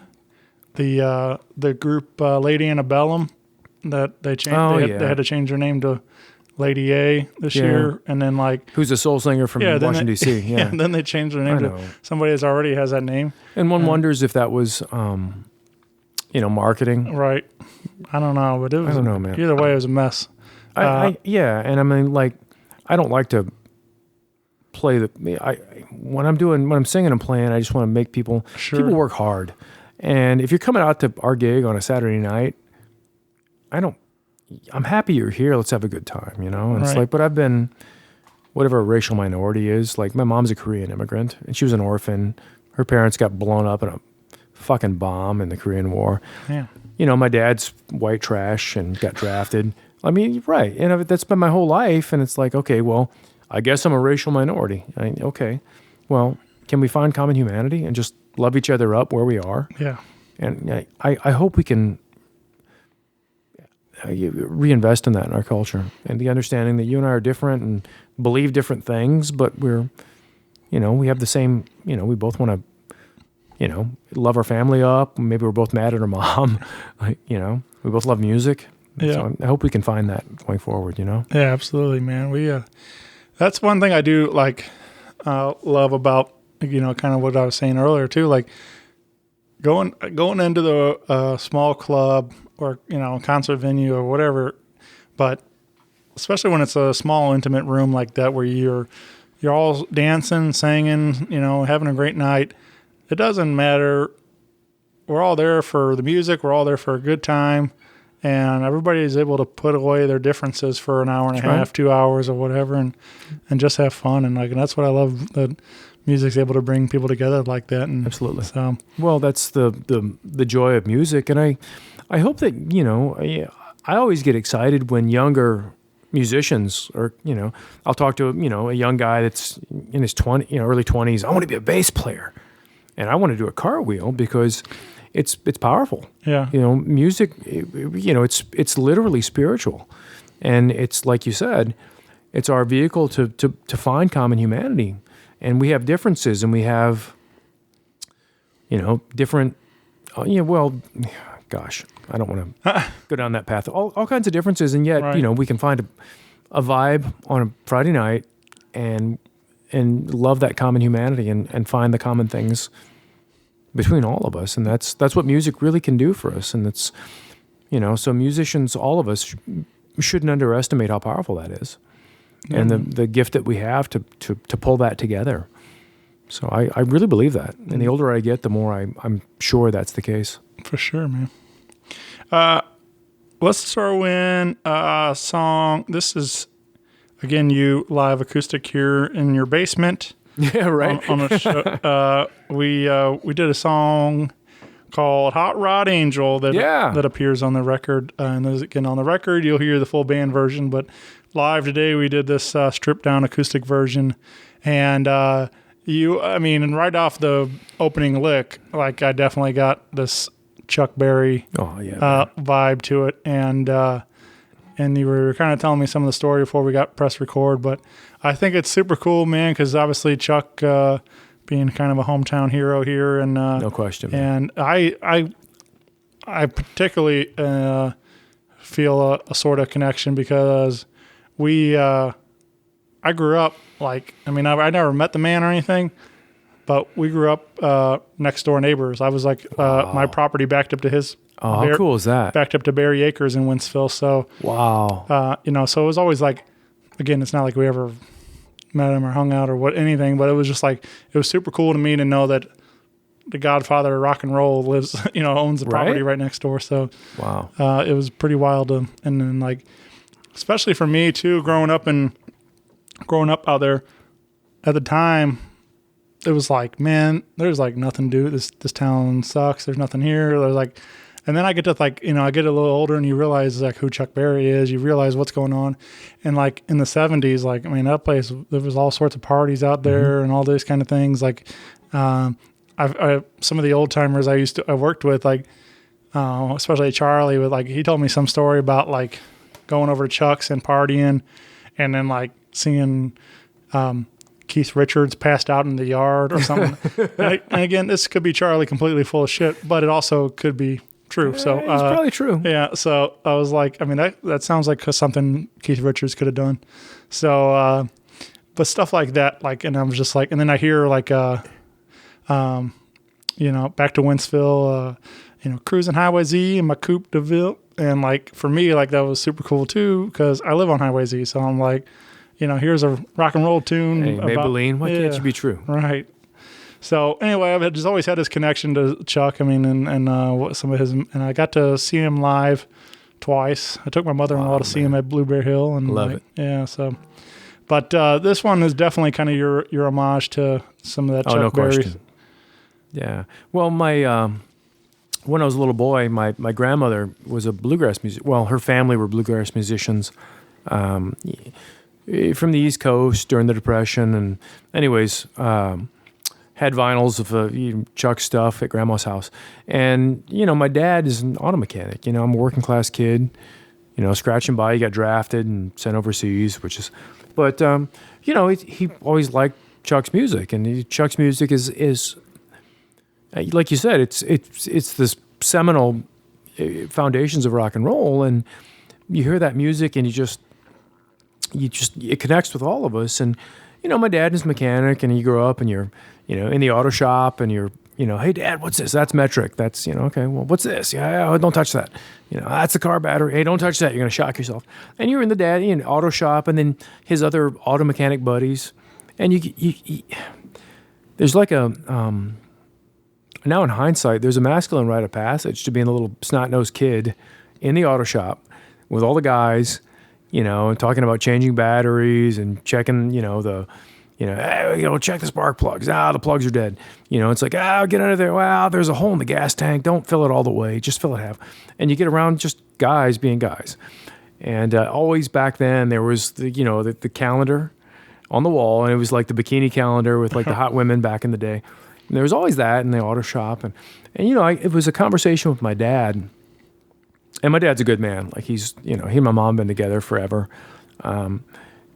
group Lady Antebellum that they changed. They had to change their name to Lady A this year, and then who's a soul singer from Washington D.C. Yeah, and then they changed their name to somebody that already has that name. And one wonders if that was, marketing. Right. I don't know, but it was. I don't know, man. Either way, it was a mess. And I mean, I don't like to play when I'm singing and playing, I just want to make people work hard. And if you're coming out to our gig on a Saturday night, I'm happy you're here. Let's have a good time, And it's but I've been, whatever a racial minority is, my mom's a Korean immigrant and she was an orphan. Her parents got blown up in a fucking bomb in the Korean War. Yeah. My dad's white trash and got drafted. I mean, right. And that's been my whole life. And it's okay, well, I guess I'm a racial minority. Okay. Well, can we find common humanity and just love each other up where we are? Yeah. And I hope we can reinvest in that in our culture and the understanding that you and I are different and believe different things, but we're, we have the same, we both want to, love our family up. Maybe we're both mad at our mom. We both love music. Yeah. So I hope we can find that going forward, Yeah, absolutely, man. We, that's one thing I do love about, kind of what I was saying earlier too, going into the small club or, concert venue or whatever, but especially when it's a small intimate room like that where you're all dancing, singing, having a great night. It doesn't matter. We're all there for the music. We're all there for a good time. And everybody is able to put away their differences for an hour and a half, 2 hours or whatever, and just have fun. And that's what I love, that music's able to bring people together like that. And absolutely. So, well, that's the joy of music. And I hope that, I always get excited when younger musicians or, I'll talk to, a young guy that's in his early 20s. I want to be a bass player. And I want to do a cartwheel because it's powerful. Yeah. Music, it's literally spiritual. And it's like you said, it's our vehicle to find common humanity. And we have differences and we have, different, gosh, I don't want to go down that path. All kinds of differences. And yet, we can find a vibe on a Friday night and love that common humanity and find the common things between all of us. And that's what music really can do for us. And it's, so musicians, all of us shouldn't underestimate how powerful that is. And the gift that we have to pull that together. So I really believe that. And the older I get, the more I'm sure that's the case. For sure, man. Let's throw in a song. This is, again, you live acoustic here in your basement. Yeah, right. On a show. We did a song called Hot Rod Angel that appears on the record. And again, on the record, you'll hear the full band version, but live today, we did this stripped down acoustic version. And right off the opening lick, I definitely got this Chuck Berry vibe to it. And you were kind of telling me some of the story before we got press record, but I think it's super cool, man, because obviously Chuck being kind of a hometown hero here, and no question, man. And I particularly feel a sort of connection because I grew up I never met the man or anything, but we grew up next door neighbors. I was my property backed up to his. Oh, how cool is that? Backed up to Barry Acres in Winsville. So, wow. So it was always again, it's not like we ever met him or hung out or anything, but it was just it was super cool to me to know that the godfather of rock and roll lives, owns the property right next door. So, wow. It was pretty wild. And then especially for me too, growing up out there at the time, it was man, there's nothing to do. This town sucks. There's nothing here. There's And then I get to like, I get a little older and you realize like who Chuck Berry is, you realize what's going on. And like in the 70s, like, I mean, that place, there was all sorts of parties out there and all those kind of things. Like, some of the old timers I worked with, like, especially Charlie, with like, he told me some story about like going over to Chuck's and partying and then like seeing, Keith Richards passed out in the yard or something. and again, this could be Charlie completely full of shit, but it also could be true. So it's probably true. Yeah. So I was like, I mean, that sounds like something Keith Richards could have done. So, but stuff like that, like, and I was just like, and then I hear like, back to Wentzville, cruising Highway Z in my Coupe de Ville. And like, for me, like that was super cool too, because I live on Highway Z. So I'm like, here's a rock and roll tune. Hey, Maybelline, why can't you be true? Right. So anyway, I've just always had this connection to Chuck. I mean, and what some of his, and I got to see him live twice. I took my mother-in-law to see him at Blueberry Hill, and love it. Yeah. So, but this one is definitely kind of your homage to some of that Chuck Berry. Question. Yeah. Well, my when I was a little boy, my grandmother was a bluegrass musician. Well, her family were bluegrass musicians. From the East Coast during the Depression, and anyways, had vinyls of Chuck stuff at Grandma's house. And my dad is an auto mechanic. I'm a working class kid. Scratching by. He got drafted and sent overseas, but he always liked Chuck's music, and Chuck's music is like you said, it's this seminal foundations of rock and roll, and you hear that music, and it connects with all of us. And my dad is a mechanic, and you grow up and you're in the auto shop, and you're hey Dad, what's this? That's metric. That's okay, well, what's this? Yeah, don't touch that. That's the car battery. Hey, don't touch that, you're gonna shock yourself. And you're in the auto shop, and then his other auto mechanic buddies, and you there's like a now in hindsight, there's a masculine rite of passage to being a little snot-nosed kid in the auto shop with all the guys, and talking about changing batteries and checking, check the spark plugs. The plugs are dead. It's like, get under there. Wow, there's a hole in the gas tank. Don't fill it all the way. Just fill it half. And you get around just guys being guys. And always back then, there was the calendar on the wall, and it was like the bikini calendar with like the hot women back in the day. And there was always that in the auto shop. And it was a conversation with my dad. And my dad's a good man. Like he and my mom been together forever. But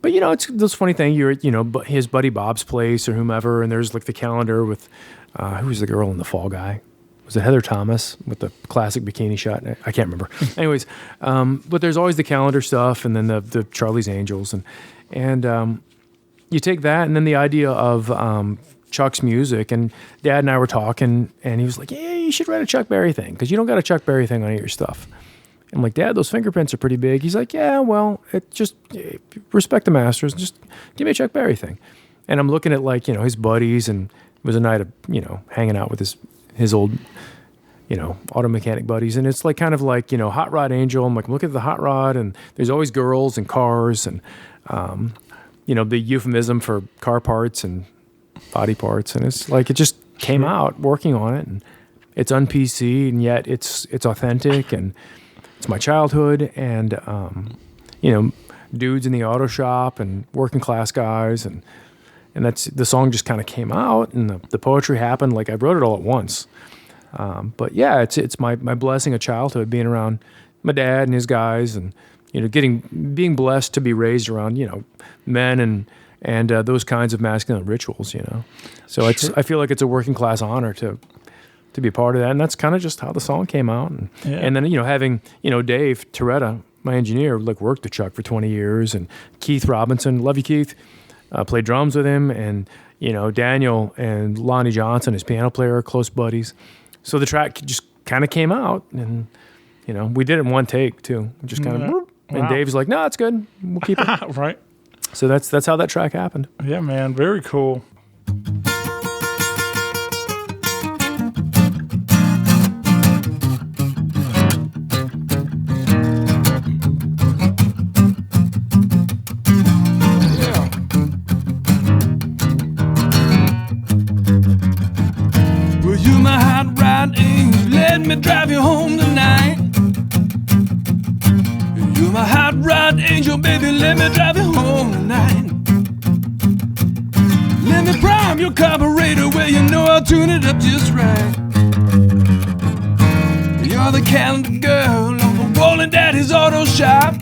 it's this funny thing. You're at his buddy Bob's place or whomever, and there's like the calendar with who was the girl in The Fall Guy? Was it Heather Thomas with the classic bikini shot? I can't remember. Anyways, but there's always the calendar stuff, and then the Charlie's Angels, and you take that, and then the idea of Chuck's music, and Dad and I were talking, and he was like, "Yeah, you should write a Chuck Berry thing because you don't got a Chuck Berry thing on any of your stuff." I'm like, "Dad, those fingerprints are pretty big." He's like, "Yeah, well, respect the masters, and just give me a Chuck Berry thing." And I'm looking at like his buddies, and it was a night of hanging out with his old auto mechanic buddies, and it's like kind of like Hot Rod Angel. I'm like, look at the Hot Rod, and there's always girls and cars, and the euphemism for car parts and body parts, and it's like it just came out working on it, and it's un-PC, and yet it's authentic, and it's my childhood, and dudes in the auto shop and working class guys, and that's the song just kind of came out, and the poetry happened. Like I wrote it all at once, but yeah, it's my blessing of childhood, being around my dad and his guys, and being blessed to be raised around men and those kinds of masculine rituals. So I feel like it's a working class honor to be a part of that, and that's kind of just how the song came out. And then having Dave Toretta, my engineer, like worked with Chuck for 20 years, and Keith Robinson, love you Keith, played drums with him, and Daniel and Lonnie Johnson, his piano player, close buddies. So the track just kind of came out, and we did it in one take too, just kind of. Wow. And Dave's like, "No, it's good. We'll keep it." Right. So that's how that track happened. Yeah, man, very cool. Well, you my hot rod angel, let me drive you home tonight. ride angel, baby, let me drive you home tonight. Let me prime your carburetor, well, you know I'll tune it up just right. You're the calendar girl on the wall in Daddy's auto shop.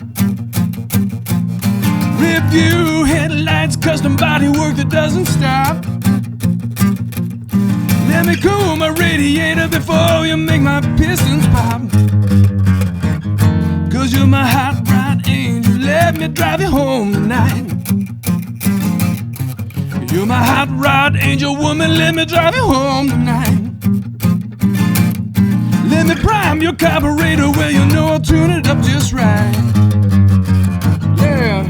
Review headlights, custom body work that doesn't stop. Let me cool my radiator before you make my pistons pop. Cause you're my hot rod angel, let me drive you home tonight. You're my hot rod angel woman, let me drive you home tonight. Let me prime your carburetor, well, you know I'll tune it up just right. Yeah.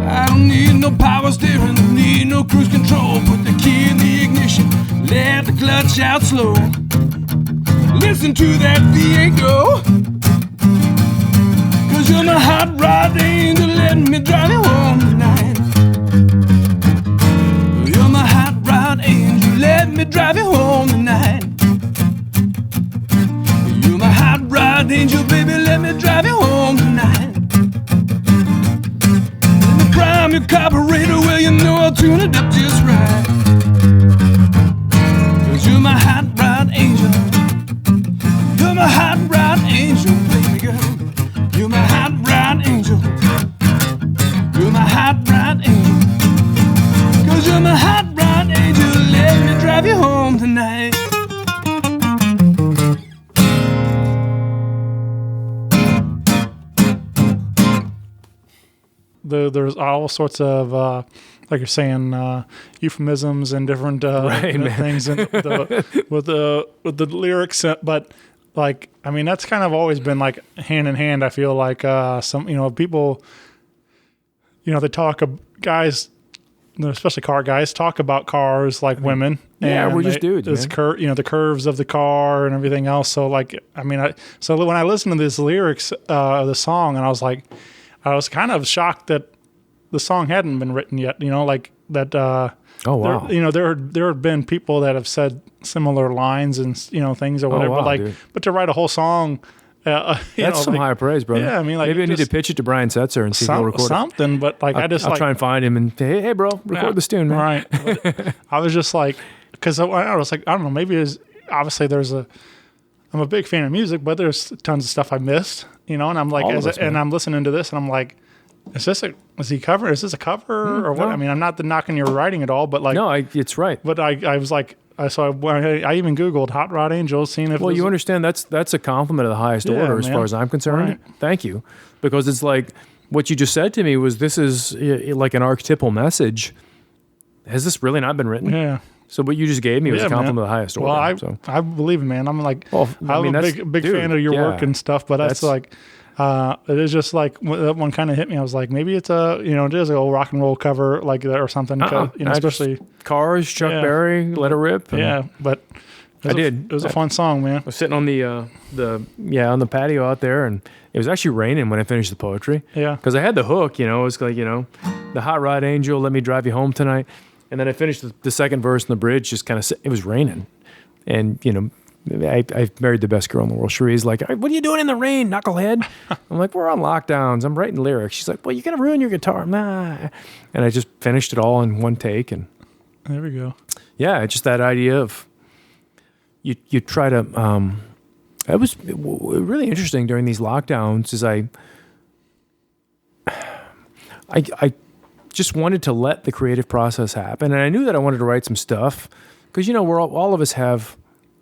I don't need no power steering, don't need no cruise control. Put the key in the ignition, let the clutch out slow. Listen to that V8 go. Cause you're my hot rod angel, let me drive you home tonight. You're my hot rod angel, let me drive you home tonight. You're my hot rod angel, baby, let me drive you home tonight. Let me prime your carburetor, well, you know I'll tune it up just right. You're my hot rod angel. You're my hot rod angel, baby girl. You're my hot rod angel. You're my hot rod angel. Cause you're my hot rod angel. Let me drive you home tonight. There's all sorts of like you're saying, euphemisms and different things with the lyrics. But like, I mean, that's kind of always been like hand in hand. I feel like some people, they talk guys, especially car guys, talk about cars like women. Yeah, we're just dudes. It's the curves of the car and everything else. So like, I mean, so when I listened to these lyrics of the song, and I was kind of shocked that the song hadn't been written yet, like that. Oh, wow. There have been people that have said similar lines and, things or whatever, wow, dude. but to write a whole song, that's some high praise, brother. Yeah. I mean, like, maybe I need to pitch it to Brian Setzer and see if he'll record something, but like, I'll try and find him and say, hey bro, record this tune, man. Right. But I was just like, cause I was like, I don't know, maybe obviously I'm a big fan of music, but there's tons of stuff I missed, and I'm like, and I'm listening to this and I'm like, is this a cover or what? No. I mean, I'm not knocking your writing at all, but like, no, it's right. But I was like, I even Googled Hot Rod Angels, seeing if. Well, you understand that's a compliment of the highest order as far as I'm concerned. Right. Thank you, because it's like what you just said to me was this is like an archetypal message. Has this really not been written? Yeah. So what you just gave me was a compliment of the highest order. Well, I believe it, man. I'm like, I'm a big fan of your work and stuff, but that's like. It is just like that one kind of hit me. I was like, maybe it's it is an old rock and roll cover like that or something. Especially Cars, Chuck Berry, Let It Rip. But it was a fun song, man. I was sitting on on the patio out there, and it was actually raining when I finished the poetry. Yeah, because I had the hook. It was like the Hot Rod Angel, let me drive you home tonight, and then I finished the second verse in the bridge. Just kind of it was raining, and I married the best girl in the world. Cherie's like, what are you doing in the rain, knucklehead? I'm like, we're on lockdowns. I'm writing lyrics. She's like, well, you're going to ruin your guitar. Nah. And I just finished it all in one take. And there we go. Yeah, just that idea of you try to, it was really interesting during these lockdowns is I just wanted to let the creative process happen. And I knew that I wanted to write some stuff because, we're all of us have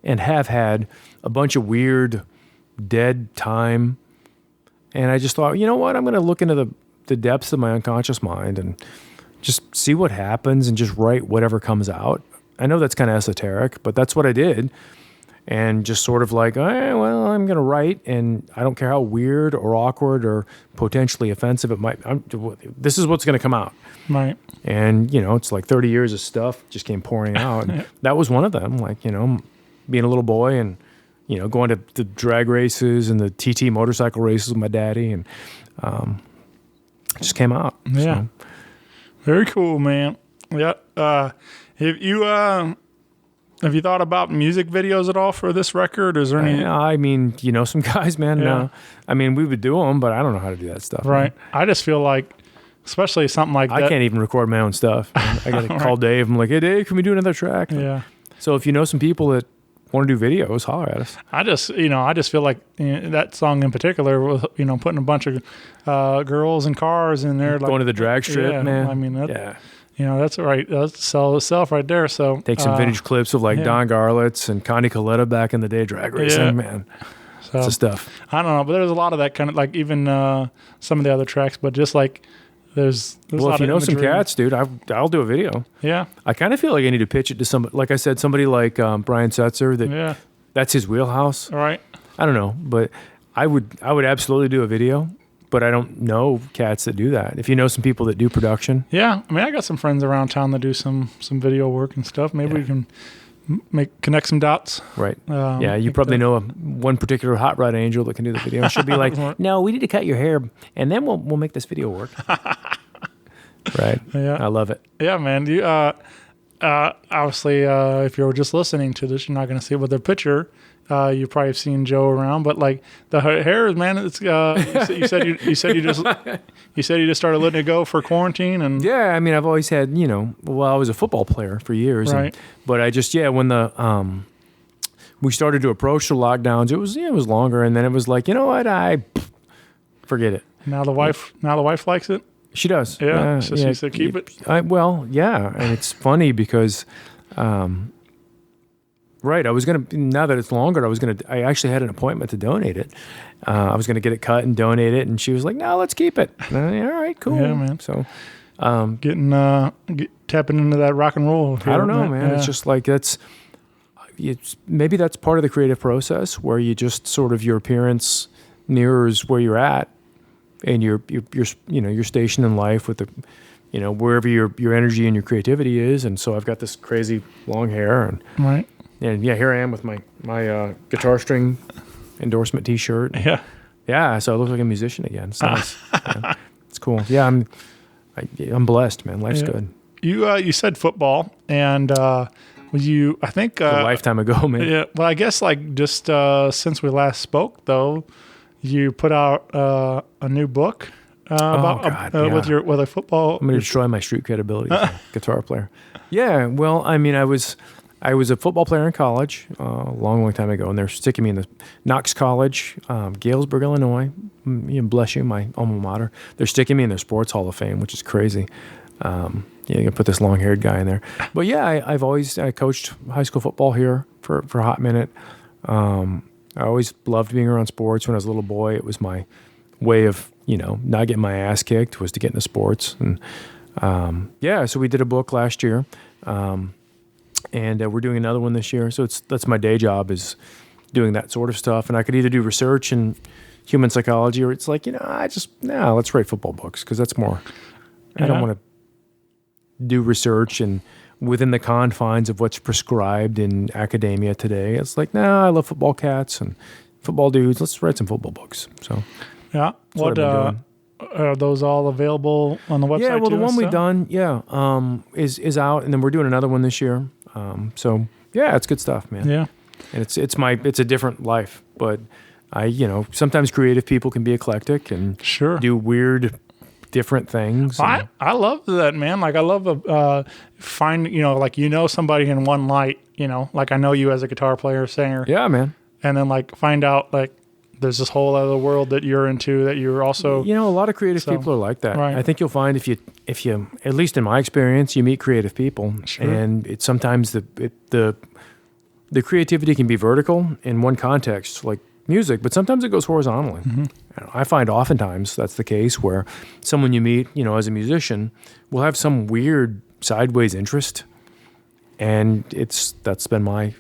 had a bunch of weird dead time. And I just thought, you know what? I'm going to look into the depths of my unconscious mind and just see what happens and just write whatever comes out. I know that's kind of esoteric, but that's what I did. And just sort of like, well, I'm going to write, and I don't care how weird or awkward or potentially offensive it might. This is what's going to come out. Right. And, it's like 30 years of stuff just came pouring out. And that was one of them. Like, being a little boy and going to the drag races and the TT motorcycle races with my daddy, and it just came out. Yeah. So. Very cool, man. Yeah. Have you thought about music videos at all for this record? Is there any? I mean, some guys, man. Yeah. I mean, we would do them, but I don't know how to do that stuff. Right. Man. I just feel like, especially something like that. I can't even record my own stuff. I got to call Dave. I'm like, hey, Dave, can we do another track? Yeah. So if you know some people that want to do videos, holler at us. I just feel like that song in particular was, putting a bunch of girls and cars in there. Going to the drag strip, yeah, man. I mean, that's right. That's sell itself right there. So take some vintage clips of like Don Garlitz and Connie Coletta back in the day drag racing, man. So, that's the stuff. I don't know, but there's a lot of that kind of like even some of the other tracks, but just like there's a well, lot if you of know some imagery. cats, dude, I'll do a video. Yeah. I kind of feel like I need to pitch it to somebody. Like I said, somebody like Brian Setzer. That's his wheelhouse. All right. I don't know, but I would absolutely do a video. But I don't know cats that do that. If you know some people that do production. Yeah. I mean, I got some friends around town that do some video work and stuff. Maybe we can connect some dots. Right. Yeah, you probably know one particular hot rod angel that can do the video. She'll be like, no, we need to cut your hair, and then we'll make this video work. Right. Yeah. I love it. Yeah, man. You obviously, if you're just listening to this, you're not going to see it with their picture. You probably have seen Joe around, but like the hair, man, it's you said you just started letting it go for quarantine, and yeah, I mean, I've always had, I was a football player for years, right? But I just when the we started to approach the lockdowns, it was longer, and then it was like, you know what, I forget it. Now the wife likes it. She does. Yeah, so she said keep it. And it's funny because. Right, I was gonna. Now that it's longer, I actually had an appointment to donate it. I was gonna get it cut and donate it, and she was like, "No, let's keep it." All right, cool. Yeah, man. So, tapping into that rock and roll. I don't know, man. Yeah. It's just like maybe that's part of the creative process where you just sort of your appearance mirrors where you're at, and your station in life with the. Wherever your energy and your creativity is, and so I've got this crazy long hair, and right. And here I am with my guitar string endorsement T-shirt. Yeah. So I look like a musician again. It's nice. Yeah, it's cool. Yeah, I'm blessed, man. Life's good. You said football, and I think a lifetime ago, man. Yeah. Well, I guess like just since we last spoke, though, you put out a new book with a football. I'm going to destroy my street credibility as a guitar player. Yeah. Well, I mean, I was a football player in college a long time ago, and they're sticking me in the Knox College, Galesburg, Illinois. Bless you, my alma mater. They're sticking me in their sports hall of fame, which is crazy. You can put this long-haired guy in there. But yeah, I coached high school football here for a hot minute. I always loved being around sports. When I was a little boy, it was my way of not getting my ass kicked was to get into sports. And so we did a book last year. And we're doing another one this year. So that's my day job is doing that sort of stuff. And I could either do research in human psychology, or it's like, let's write football books because that's more. I don't want to do research and within the confines of what's prescribed in academia today. It's like, I love football cats and football dudes. Let's write some football books. So yeah, what are those all available on the website? Yeah, well, the one we've done, is out, and then we're doing another one this year. So yeah, it's good stuff, man. Yeah, and it's a different life, but sometimes creative people can be eclectic and do weird, different things. I love that, man. Like I love find somebody in one light. Like I know you as a guitar player, singer. Yeah, man. And then like find out like there's this whole other world that you're into that you're also. A lot of creative people are like that. Right. I think you'll find if you, at least in my experience, you meet creative people, and it's sometimes the creativity can be vertical in one context, like music, but sometimes it goes horizontally. Mm-hmm. I find oftentimes that's the case where someone you meet, as a musician, will have some weird sideways interest, and that's been my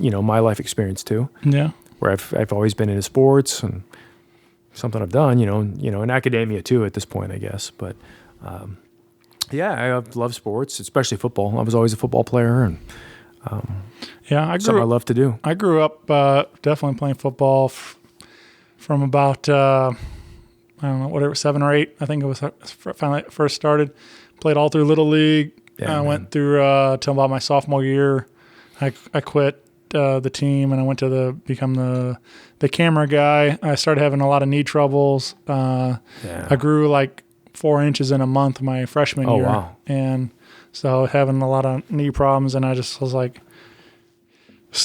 life experience too. Yeah. Where I've always been into sports and something I've done, in academia too at this point, I guess. But I love sports, especially football. I was always a football player, and Yeah, something I love to do. I grew up definitely playing football from about I don't know, whatever, 7 or 8. I think it was finally first started. Played all through Little League. Yeah, I went through till about my sophomore year. I quit the team and I went to become the camera guy. I started having a lot of knee troubles. I grew like 4 inches in a month my freshman year. Wow. And so having a lot of knee problems, and I just was like,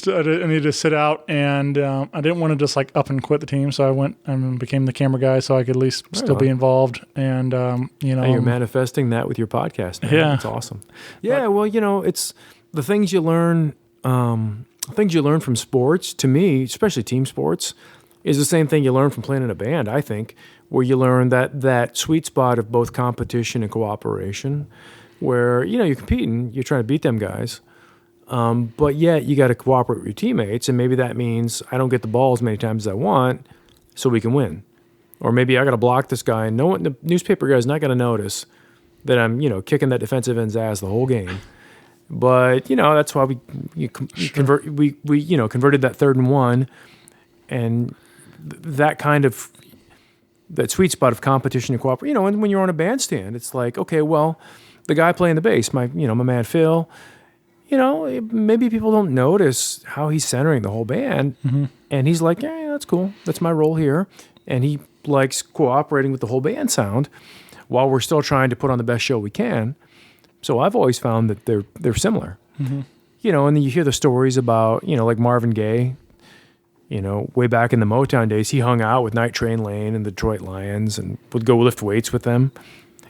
I needed to sit out, and I didn't want to just like up and quit the team. So I went and became the camera guy so I could at least still be involved. And, And you're manifesting that with your podcast now. Yeah. That's awesome. Yeah, well, it's the things you learn from sports, to me, especially team sports, is the same thing you learn from playing in a band, I think, where you learn that sweet spot of both competition and cooperation, where, you're competing, you're trying to beat them guys, but yet you got to cooperate with your teammates, and maybe that means I don't get the ball as many times as I want so we can win. Or maybe I got to block this guy, and no one, the newspaper guy's not going to notice that I'm, kicking that defensive end's ass the whole game. But that's why we converted that 3rd and 1, and that kind of that sweet spot of competition and cooperation. And when you're on a bandstand, it's like, okay, well, the guy playing the bass, my man Phil, maybe people don't notice how he's centering the whole band, and he's like, yeah, that's cool, that's my role here, and he likes cooperating with the whole band sound while we're still trying to put on the best show we can. So I've always found that they're similar, and then you hear the stories about, like Marvin Gaye, way back in the Motown days, he hung out with Night Train Lane and the Detroit Lions and would go lift weights with them.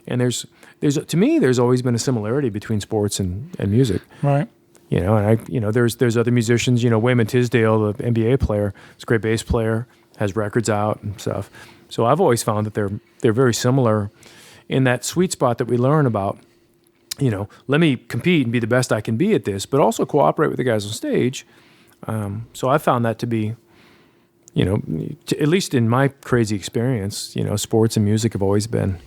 And there's to me, there's always been a similarity between sports and music. Right. There's other musicians, Wayman Tisdale, the NBA player, is a great bass player, has records out and stuff. So I've always found that they're very similar in that sweet spot that we learn about. Let me compete and be the best I can be at this, but also cooperate with the guys on stage. So I found that to be, at least in my crazy experience, sports and music have always been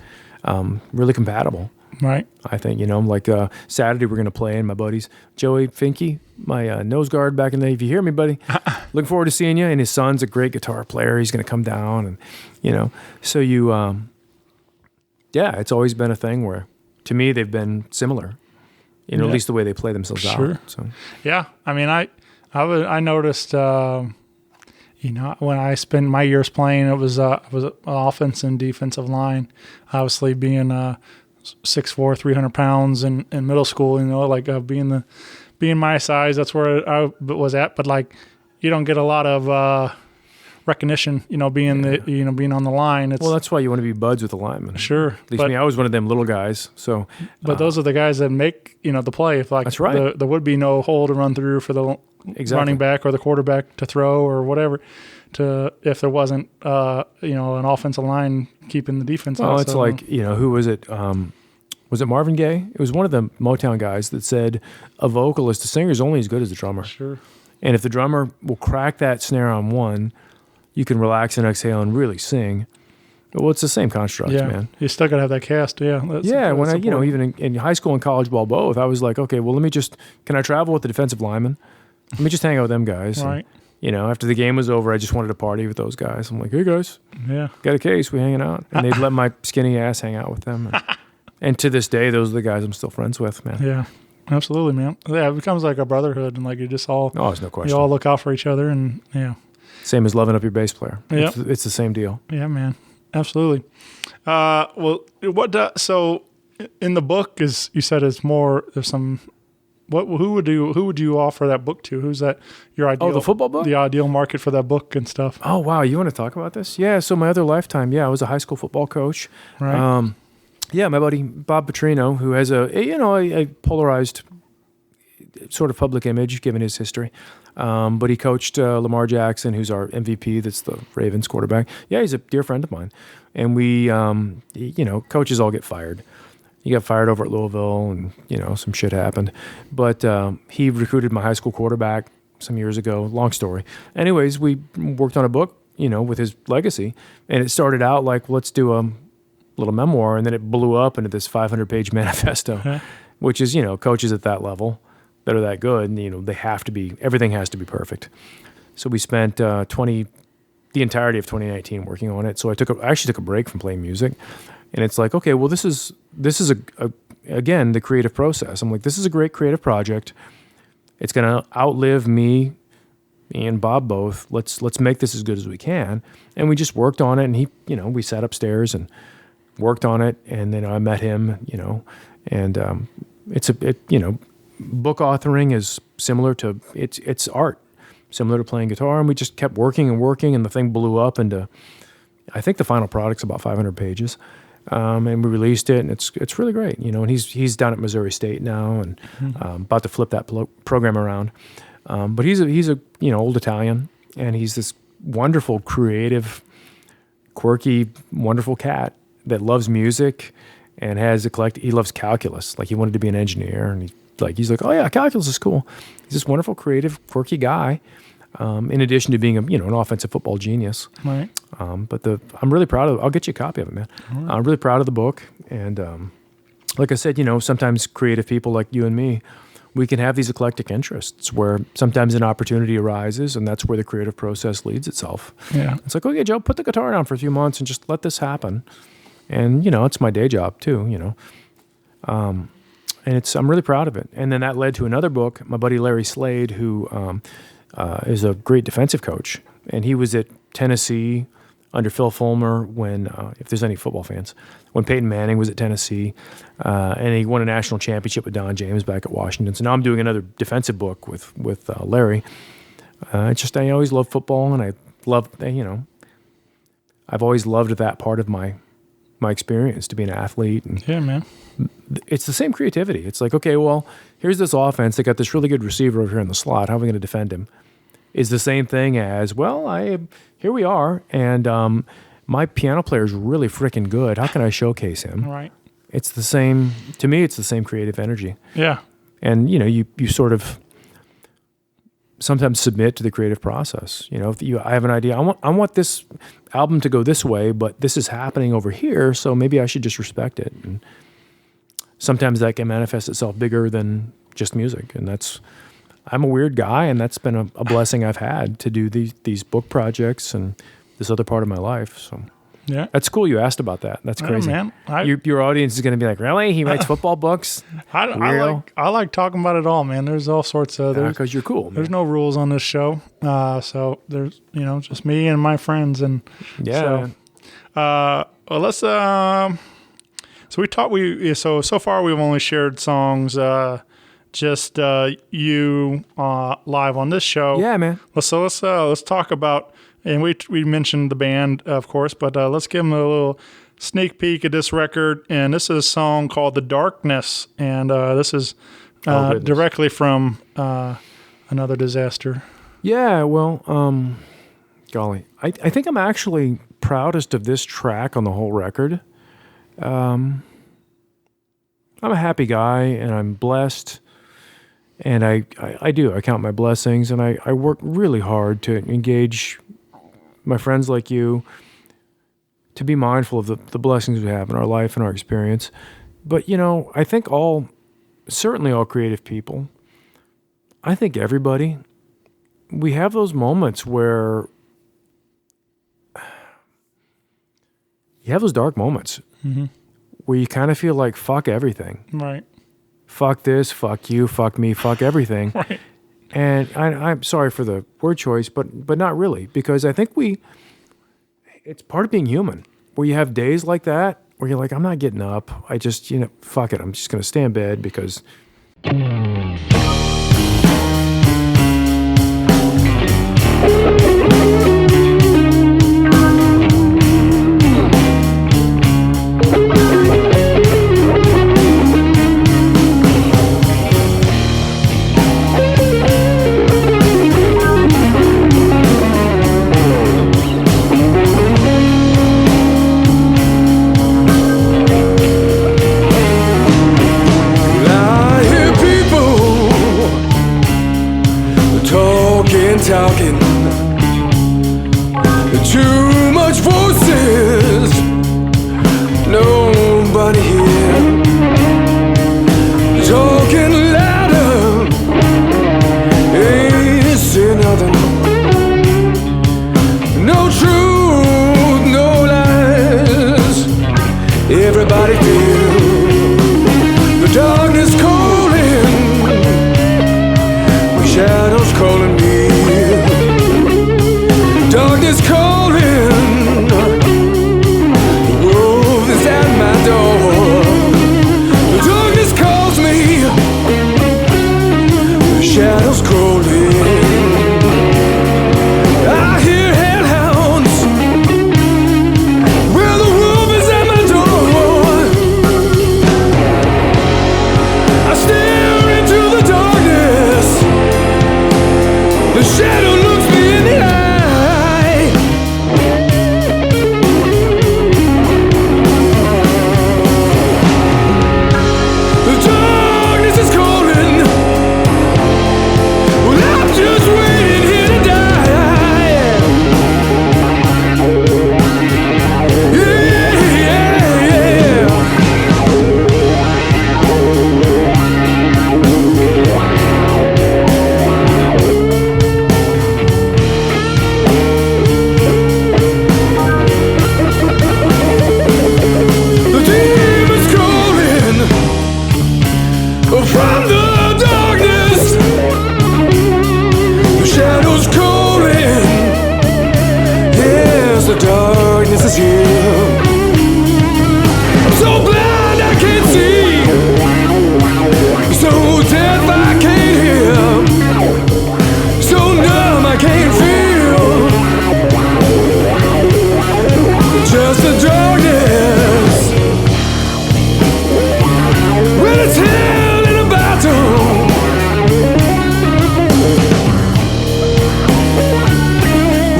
really compatible. Right. I think, like Saturday we're going to play, and my buddies, Joey Finke, my nose guard back in the day, if you hear me, buddy, looking forward to seeing you. And his son's a great guitar player. He's going to come down, and, so you, it's always been a thing where, to me, they've been similar, at least the way they play themselves out. So. Yeah. I mean, I noticed, when I spent my years playing, it was offense and defensive line. Obviously, being 6'4", 300 pounds in middle school, being my size, that's where I was at. But like, you don't get a lot of recognition, being on the line. Well, that's why you want to be buds with the linemen. Sure. At least me, I was one of them little guys. So, but those are the guys that make the play. If that's right. There would be no hole to run through for the running back or the quarterback to throw or whatever. If there wasn't an offensive line keeping the defense. Well, it's like who was it? Was it Marvin Gaye? It was one of the Motown guys that said a vocalist, a singer, is only as good as the drummer. Sure. And if the drummer will crack that snare on one, you can relax and exhale and really sing. Well, it's the same construct, man. You still got to have that cast, yeah. When I, even in high school and college ball both, I was like, okay, well, can I travel with the defensive linemen? Let me just hang out with them guys. Right. And, after the game was over, I just wanted to party with those guys. I'm like, hey, guys, got a case, we hanging out. And they'd let my skinny ass hang out with them. And to this day, those are the guys I'm still friends with, man. Yeah, absolutely, man. Yeah, it becomes like a brotherhood, and like you just all, there's no question. You all look out for each other, and Same as loving up your bass player. Yeah, it's the same deal. Yeah, man, absolutely. So in the book, is you said it's more. There's some. Who would you offer that book to? Who's that? Your ideal? Oh, the football book. The ideal market for that book and stuff. Oh wow, you want to talk about this? Yeah. So my other lifetime, I was a high school football coach. Right. My buddy Bob Petrino, who has a polarized sort of public image given his history, but he coached Lamar Jackson, who's our MVP. That's the Ravens quarterback. Yeah, he's a dear friend of mine, and we, coaches all get fired. He got fired over at Louisville, and some shit happened. But he recruited my high school quarterback some years ago. Long story. Anyways, we worked on a book, with his legacy, and it started out like, let's do a little memoir, and then it blew up into this 500-page manifesto, which is coaches at that level that are that good, and they have to be. Everything has to be perfect. So we spent the entirety of 2019 working on it. So I actually took a break from playing music, and it's like, okay, well, this is again the creative process. I'm like, this is a great creative project. It's gonna outlive me and Bob both. Let's make this as good as we can. And we just worked on it, and we sat upstairs and worked on it, and then I met him, and book authoring is similar to it's art, similar to playing guitar, and we just kept working and working, and the thing blew up into, I think the final product's about 500 pages, and we released it, and it's really great, and he's down at Missouri State now, and about to flip that program around. But he's a old Italian, and he's this wonderful, creative, quirky, wonderful cat that loves music and he loves calculus. Like, he wanted to be an engineer, and he's like, oh yeah, calculus is cool. He's this wonderful, creative, quirky guy. In addition to being an offensive football genius. Right. But I'm really proud of. I'll get you a copy of it, man. Right. I'm really proud of the book, and like I said, sometimes creative people like you and me, we can have these eclectic interests where sometimes an opportunity arises, and that's where the creative process leads itself. Yeah. It's like, okay, Joe, put the guitar down for a few months and just let this happen. And, it's my day job too, and I'm really proud of it. And then that led to another book. My buddy Larry Slade, who is a great defensive coach, and he was at Tennessee under Phil Fulmer when, if there's any football fans, when Peyton Manning was at Tennessee, and he won a national championship with Don James back at Washington. So now I'm doing another defensive book with Larry. It's just, I always loved football, and I've always loved that part of my experience, to be an athlete. And yeah, man. It's the same creativity. It's like, okay, well, here's this offense. They got this really good receiver over here in the slot. How are we going to defend him? Is the same thing as, well, here we are, and my piano player is really freaking good. How can I showcase him? Right. It's the same, to me, it's the same creative energy. Yeah. And, you sort of sometimes submit to the creative process. If I have an idea, I want this album to go this way, but this is happening over here, so maybe I should just respect it. And sometimes that can manifest itself bigger than just music, and I'm a weird guy, and that's been a blessing I've had to do these book projects and this other part of my life. So yeah, that's cool. You asked about that. That's crazy, man. Your audience is going to be like, really? He writes football books? I like talking about it all, man. There's all sorts of because you're cool. Man. There's no rules on this show, so there's just me and my friends, and yeah. Well, let's so so far we've only shared songs. Just you live on this show. Yeah, man. Let's talk about, and we mentioned the band, of course, but let's give them a little sneak peek at this record. And this is a song called "The Darkness," and this is directly from Another Disaster. Yeah, well, golly, I think I'm actually proudest of this track on the whole record. I'm a happy guy, and I'm blessed. And I count my blessings, and I work really hard to engage my friends like you, to be mindful of the blessings we have in our life and our experience. But, I think certainly all creative people, I think everybody, we have those moments where you have those dark moments where you kind of feel like, fuck everything. Right. Fuck this, fuck you, fuck me, fuck everything. Right. And I'm sorry for the word choice, but not really, because I think it's part of being human, where you have days like that, where you're like, I'm not getting up. I just, fuck it. I'm just going to stay in bed because... I hear people the darkness is here. I'm so blind I can't see, so deaf I can't hear, so numb I can't feel. Just the darkness. When it's hell in a battle,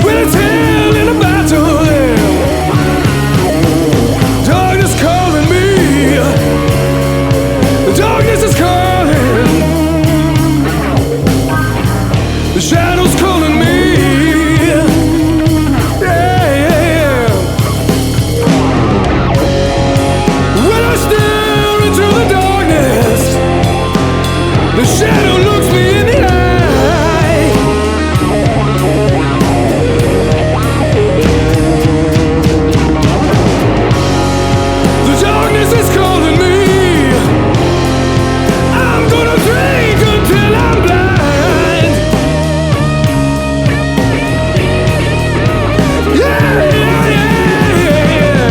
when it's hell in a battle, yeah. Darkness calling me, the darkness is calling, the shadows calling me, yeah, yeah, yeah. When I stare into the darkness, the shadow looks me in the eye. The darkness is calling me. I'm gonna drink until I'm blind. Yeah, yeah, yeah, yeah.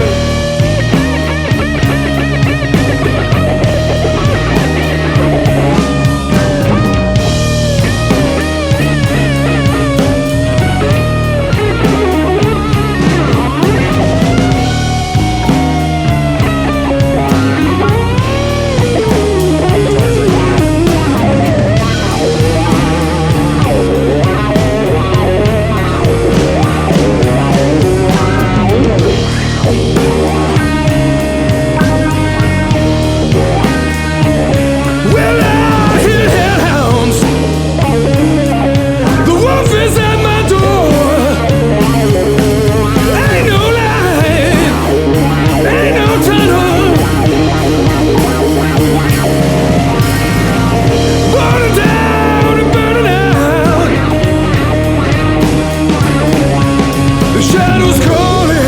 Well, I hear hellhounds. The wolf is at my door. Ain't no light, ain't no tunnel. Burning down and burning out. The shadows calling.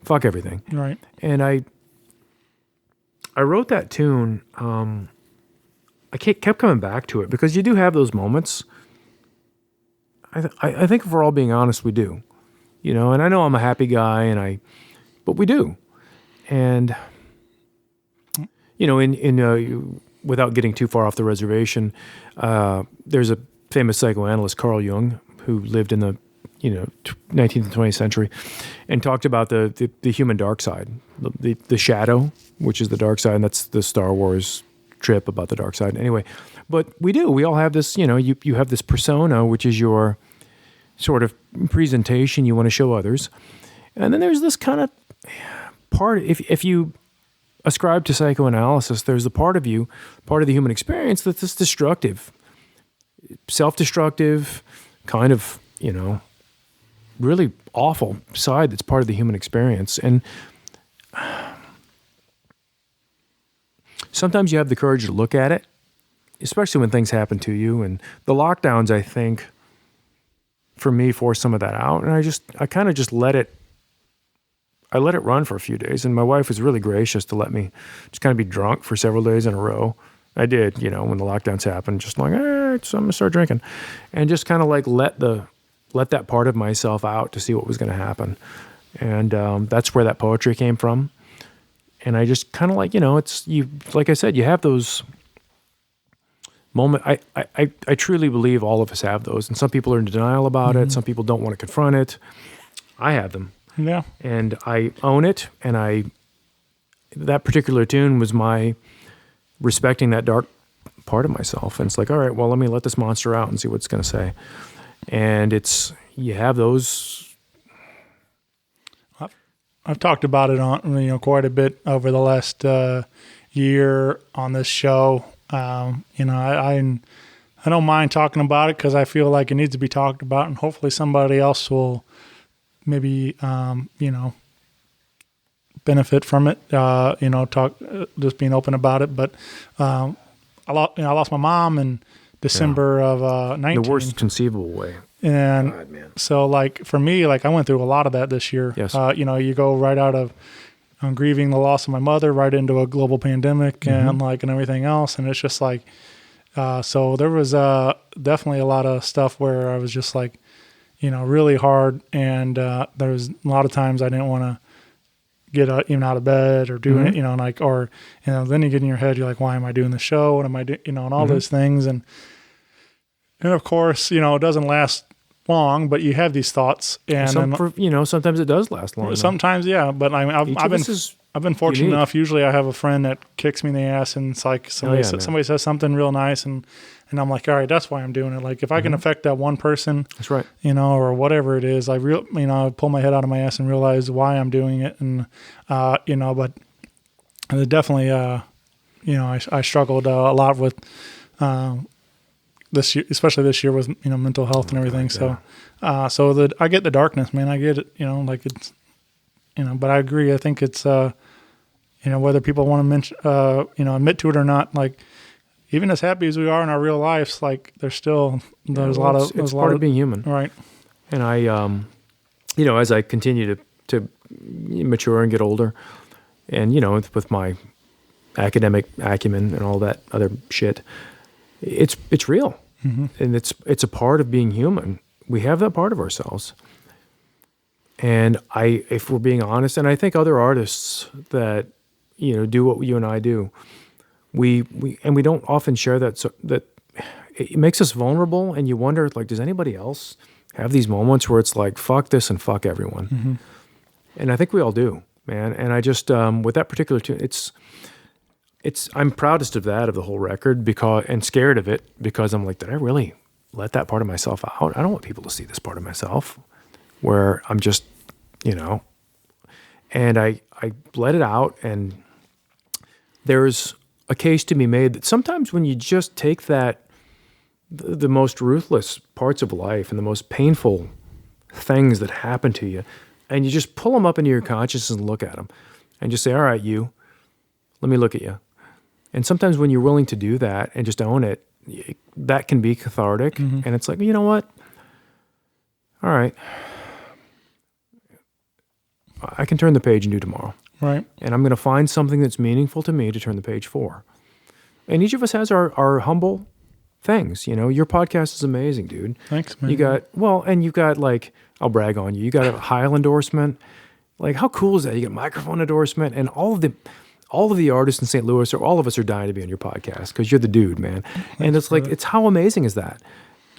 Fuck everything. Right. And I wrote that tune. I kept coming back to it because you do have those moments. I think if we're all being honest, we do. You know, and I know I'm a happy guy, but we do. And you know, without getting too far off the reservation, there's a famous psychoanalyst, Carl Jung, who lived in the 19th and 20th century, and talked about the human dark side, the shadow, which is the dark side, and that's the Star Wars trip about the dark side. Anyway, but we all have this, you have this persona, which is your sort of presentation you want to show others. And then there's this kind of part, if you ascribe to psychoanalysis, there's the part of the human experience that's this destructive, self-destructive, kind of, really awful side that's part of the human experience. And sometimes you have the courage to look at it, especially when things happen to you. And the lockdowns, I think, for me, forced some of that out. And I kind of just let it run for a few days. And my wife was really gracious to let me just kind of be drunk for several days in a row. I did, when the lockdowns happened, just like, I'm going to start drinking. And just kind of like let that part of myself out to see what was going to happen. And that's where that poetry came from. And I just kind of like, like I said, you have those moments. I truly believe all of us have those. And some people are in denial about it. Some people don't want to confront it. I have them. Yeah. And I own it. And that particular tune was my respecting that dark part of myself. And it's like, all right, well, let me let this monster out and see what it's going to say. And you have those. I've talked about it on, quite a bit over the last year on this show. I don't mind talking about it because I feel like it needs to be talked about, and hopefully somebody else will maybe, benefit from it. Just being open about it. But I lost my mom in December of 19. The worst conceivable way. And God, man. So, like, for me, like, I went through a lot of that this year. Yes. You go right out of grieving the loss of my mother right into a global pandemic and everything else. And it's just like, so there was definitely a lot of stuff where I was just like, really hard. And there was a lot of times I didn't want to get even out of bed or do it, then you get in your head, you're like, why am I doing the show? What am I doing? And all those things. And of course, it doesn't last long, but you have these thoughts, and sometimes it does last long. Sometimes, yeah. But I've been fortunate enough. Usually, I have a friend that kicks me in the ass, and it's like somebody says something real nice, and I'm like, all right, that's why I'm doing it. Like, if I can affect that one person, that's right. Or whatever it is, I pull my head out of my ass and realize why I'm doing it, and but definitely, I struggled a lot with. This year, especially this year with mental health and everything. So that I get the darkness, man. I get it. Like it's But I agree. I think it's whether people want to mention admit to it or not. Like even as happy as we are in our real lives, like there's a lot of it's part of being human, right? And I as I continue to mature and get older, and with my academic acumen and all that other shit. It's real, and it's a part of being human. We have that part of ourselves, and if we're being honest, and I think other artists that do what you and I do, we don't often share that. So that it makes us vulnerable, and you wonder, like, does anybody else have these moments where it's like, fuck this and fuck everyone? And I think we all do, man. And I just with that particular tune, I'm proudest of that, of the whole record, and scared of it, because I'm like, did I really let that part of myself out? I don't want people to see this part of myself where I'm just, and I let it out. And there's a case to be made that sometimes when you just take that, the most ruthless parts of life and the most painful things that happen to you, and you just pull them up into your consciousness and look at them and just say, all right, let me look at you. And sometimes when you're willing to do that and just own it, that can be cathartic. And it's like, you know what? All right. I can turn the page and do tomorrow. Right. And I'm going to find something that's meaningful to me to turn the page for. And each of us has our humble things. Your podcast is amazing, dude. Thanks, man. You got like, I'll brag on you. You got a Heil endorsement. Like, how cool is that? You get a microphone endorsement, and all of the artists in St. Louis, or all of us, are dying to be on your podcast because you're the dude, man. And it's like, it's how amazing is that?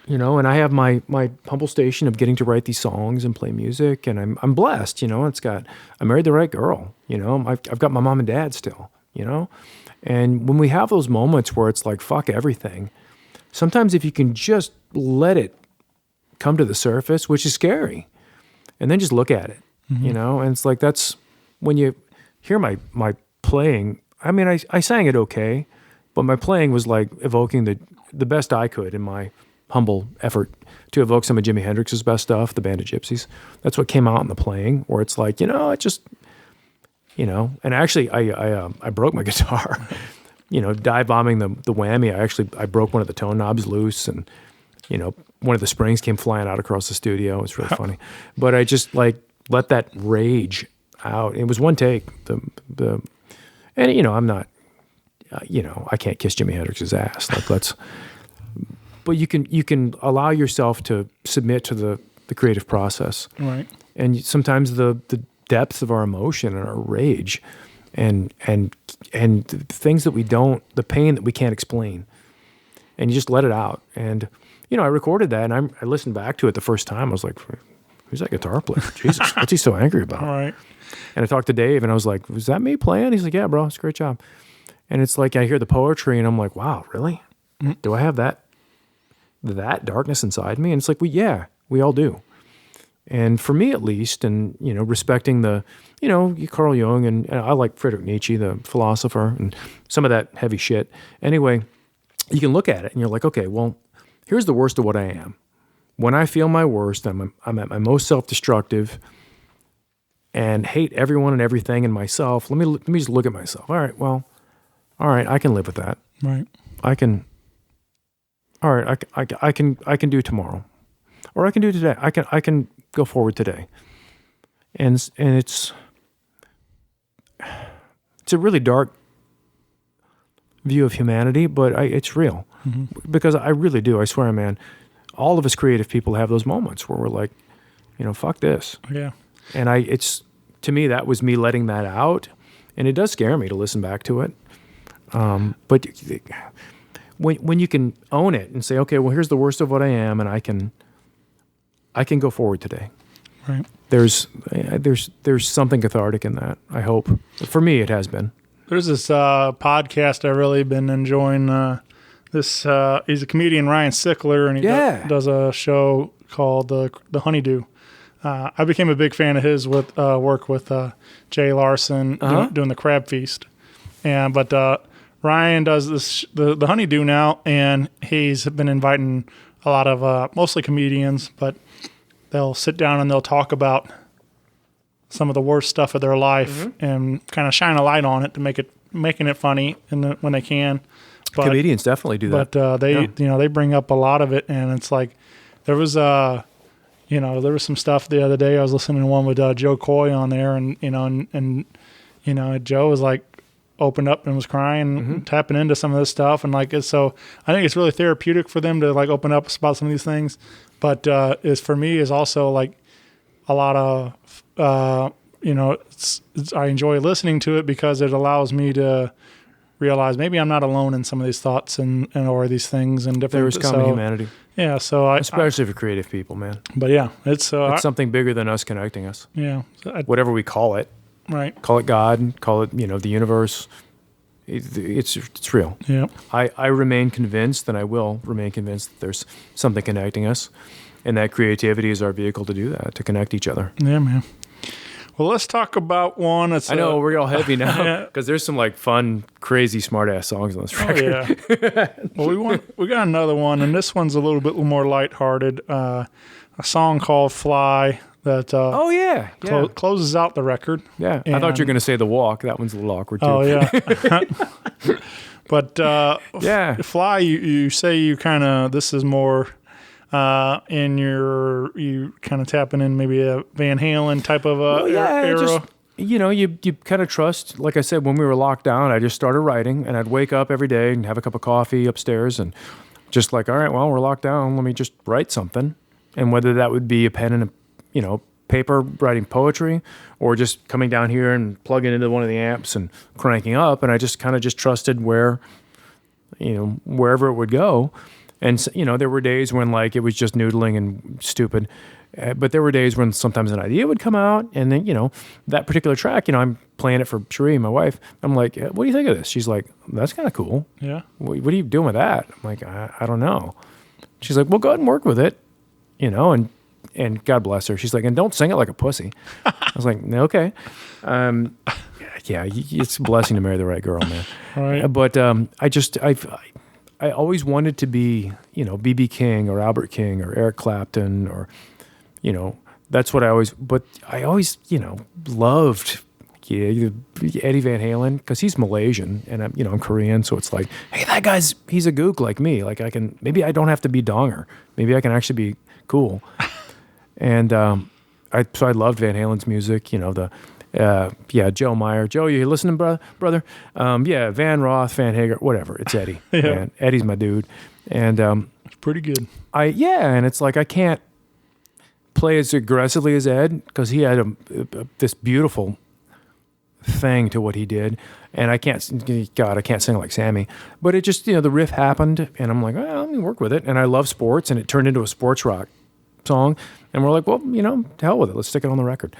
And I have my humble station of getting to write these songs and play music, and I'm blessed. I married the right girl. I've got my mom and dad still. And when we have those moments where it's like fuck everything, sometimes if you can just let it come to the surface, which is scary, and then just look at it, and it's like that's when you hear my playing. I mean, I sang it okay, but my playing was like evoking the best I could in my humble effort to evoke some of Jimi Hendrix's best stuff, the Band of Gypsies. That's what came out in the playing, where it's like, it just, and actually I broke my guitar, dive bombing the whammy. I broke one of the tone knobs loose, and, one of the springs came flying out across the studio. It was really funny, but I just like let that rage out. It was one take, and I'm not, I can't kiss Jimi Hendrix's ass. Like but you can allow yourself to submit to the creative process. Right. And sometimes the depth of our emotion and our rage and the things that the pain that we can't explain, and you just let it out. And, I recorded that, and I listened back to it the first time. I was like, who's that guitar player? Jesus, what's he so angry about? Right. And I talked to Dave, and I was like, was that me playing? He's like, yeah, bro, it's a great job. And it's like I hear the poetry, and I'm like, wow, really? Do I have that darkness inside me? And it's like, we all do. And for me at least, and, respecting Carl Jung, and I like Friedrich Nietzsche, the philosopher, and some of that heavy shit. Anyway, you can look at it and you're like, okay, well, here's the worst of what I am. When I feel my worst, I'm at my most self-destructive and hate everyone and everything and myself. Let me just look at myself. All right, I can live with that. Right. I can do tomorrow, or I can do today. I can go forward today. And it's a really dark view of humanity, but it's real, because I really do. I swear, man, all of us creative people have those moments where we're like, fuck this. Yeah. And to me, that was me letting that out, and it does scare me to listen back to it. But when you can own it and say, okay, well, here's the worst of what I am, and I can go forward today. Right. There's something cathartic in that. I hope. For me, it has been. There's this podcast I've really been enjoying. He's a comedian, Ryan Sickler, and he does a show called The Honeydew. I became a big fan of his with work with Jay Larson doing the Crab Feast, but Ryan does the Honeydew now, and he's been inviting a lot of mostly comedians, but they'll sit down and they'll talk about some of the worst stuff of their life and kind of shine a light on it to making it funny when they can. But comedians definitely do that. But they bring up a lot of it, and it's like there was there was some stuff the other day. I was listening to one with Joe Coy on there, and Joe was like opened up and was crying, tapping into some of this stuff, and so I think it's really therapeutic for them to like open up about some of these things. But for me is also like a lot of I enjoy listening to it because it allows me to realize maybe I'm not alone in some of these thoughts and or these things and different. There is common humanity. Yeah, so especially for creative people, man. But yeah, it's something bigger than us connecting us. Yeah, whatever we call it. Right. Call it God. Call it the universe. It's real. Yeah. I remain convinced, and I will remain convinced that there's something connecting us, and that creativity is our vehicle to do that, to connect each other. Yeah, man. Well, let's talk about one. I know we're all heavy now because there's some like fun, crazy, smart ass songs on this record. Oh, yeah. Well, we got another one, and this one's a little bit more lighthearted. A song called "Fly" that closes out the record. Yeah, I thought you were going to say "The Walk." That one's a little awkward too. Oh yeah. But "Fly," you say you kind of this is more. You kind of tapping in maybe a Van Halen type of era. Just, you kind of trust. Like I said, when we were locked down, I just started writing, and I'd wake up every day and have a cup of coffee upstairs, and just like, all right, well, we're locked down. Let me just write something, and whether that would be a pen and a paper writing poetry, or just coming down here and plugging into one of the amps and cranking up, and I just kind of trusted wherever it would go. And there were days when like it was just noodling and stupid, but there were days when sometimes an idea would come out, and then that particular track, I'm playing it for Cherie, my wife. I'm like, what do you think of this? She's like, that's kind of cool. Yeah. What are you doing with that? I'm like, I don't know. She's like, well, go ahead and work with it, and God bless her. She's like, and don't sing it like a pussy. I was like, okay. Yeah, it's a blessing to marry the right girl, man. Right. But I always wanted to be, B.B. King or Albert King or Eric Clapton or, that's what I always loved Eddie Van Halen because he's Malaysian and I'm Korean. So it's like, hey, he's a gook like me. Like maybe I don't have to be donger. Maybe I can actually be cool. And so I loved Van Halen's music, Joe Meyer. Joe, you listening, brother? Van Roth, Van Hager, whatever. It's Eddie. Yeah. Man. Eddie's my dude. And It's pretty good. and it's like I can't play as aggressively as Ed because he had this beautiful thing to what he did. And I can't sing like Sammy. But it just, the riff happened, and I'm like, well, let me work with it. And I love sports, and it turned into a sports rock song. And we're like, well, to hell with it. Let's stick it on the record.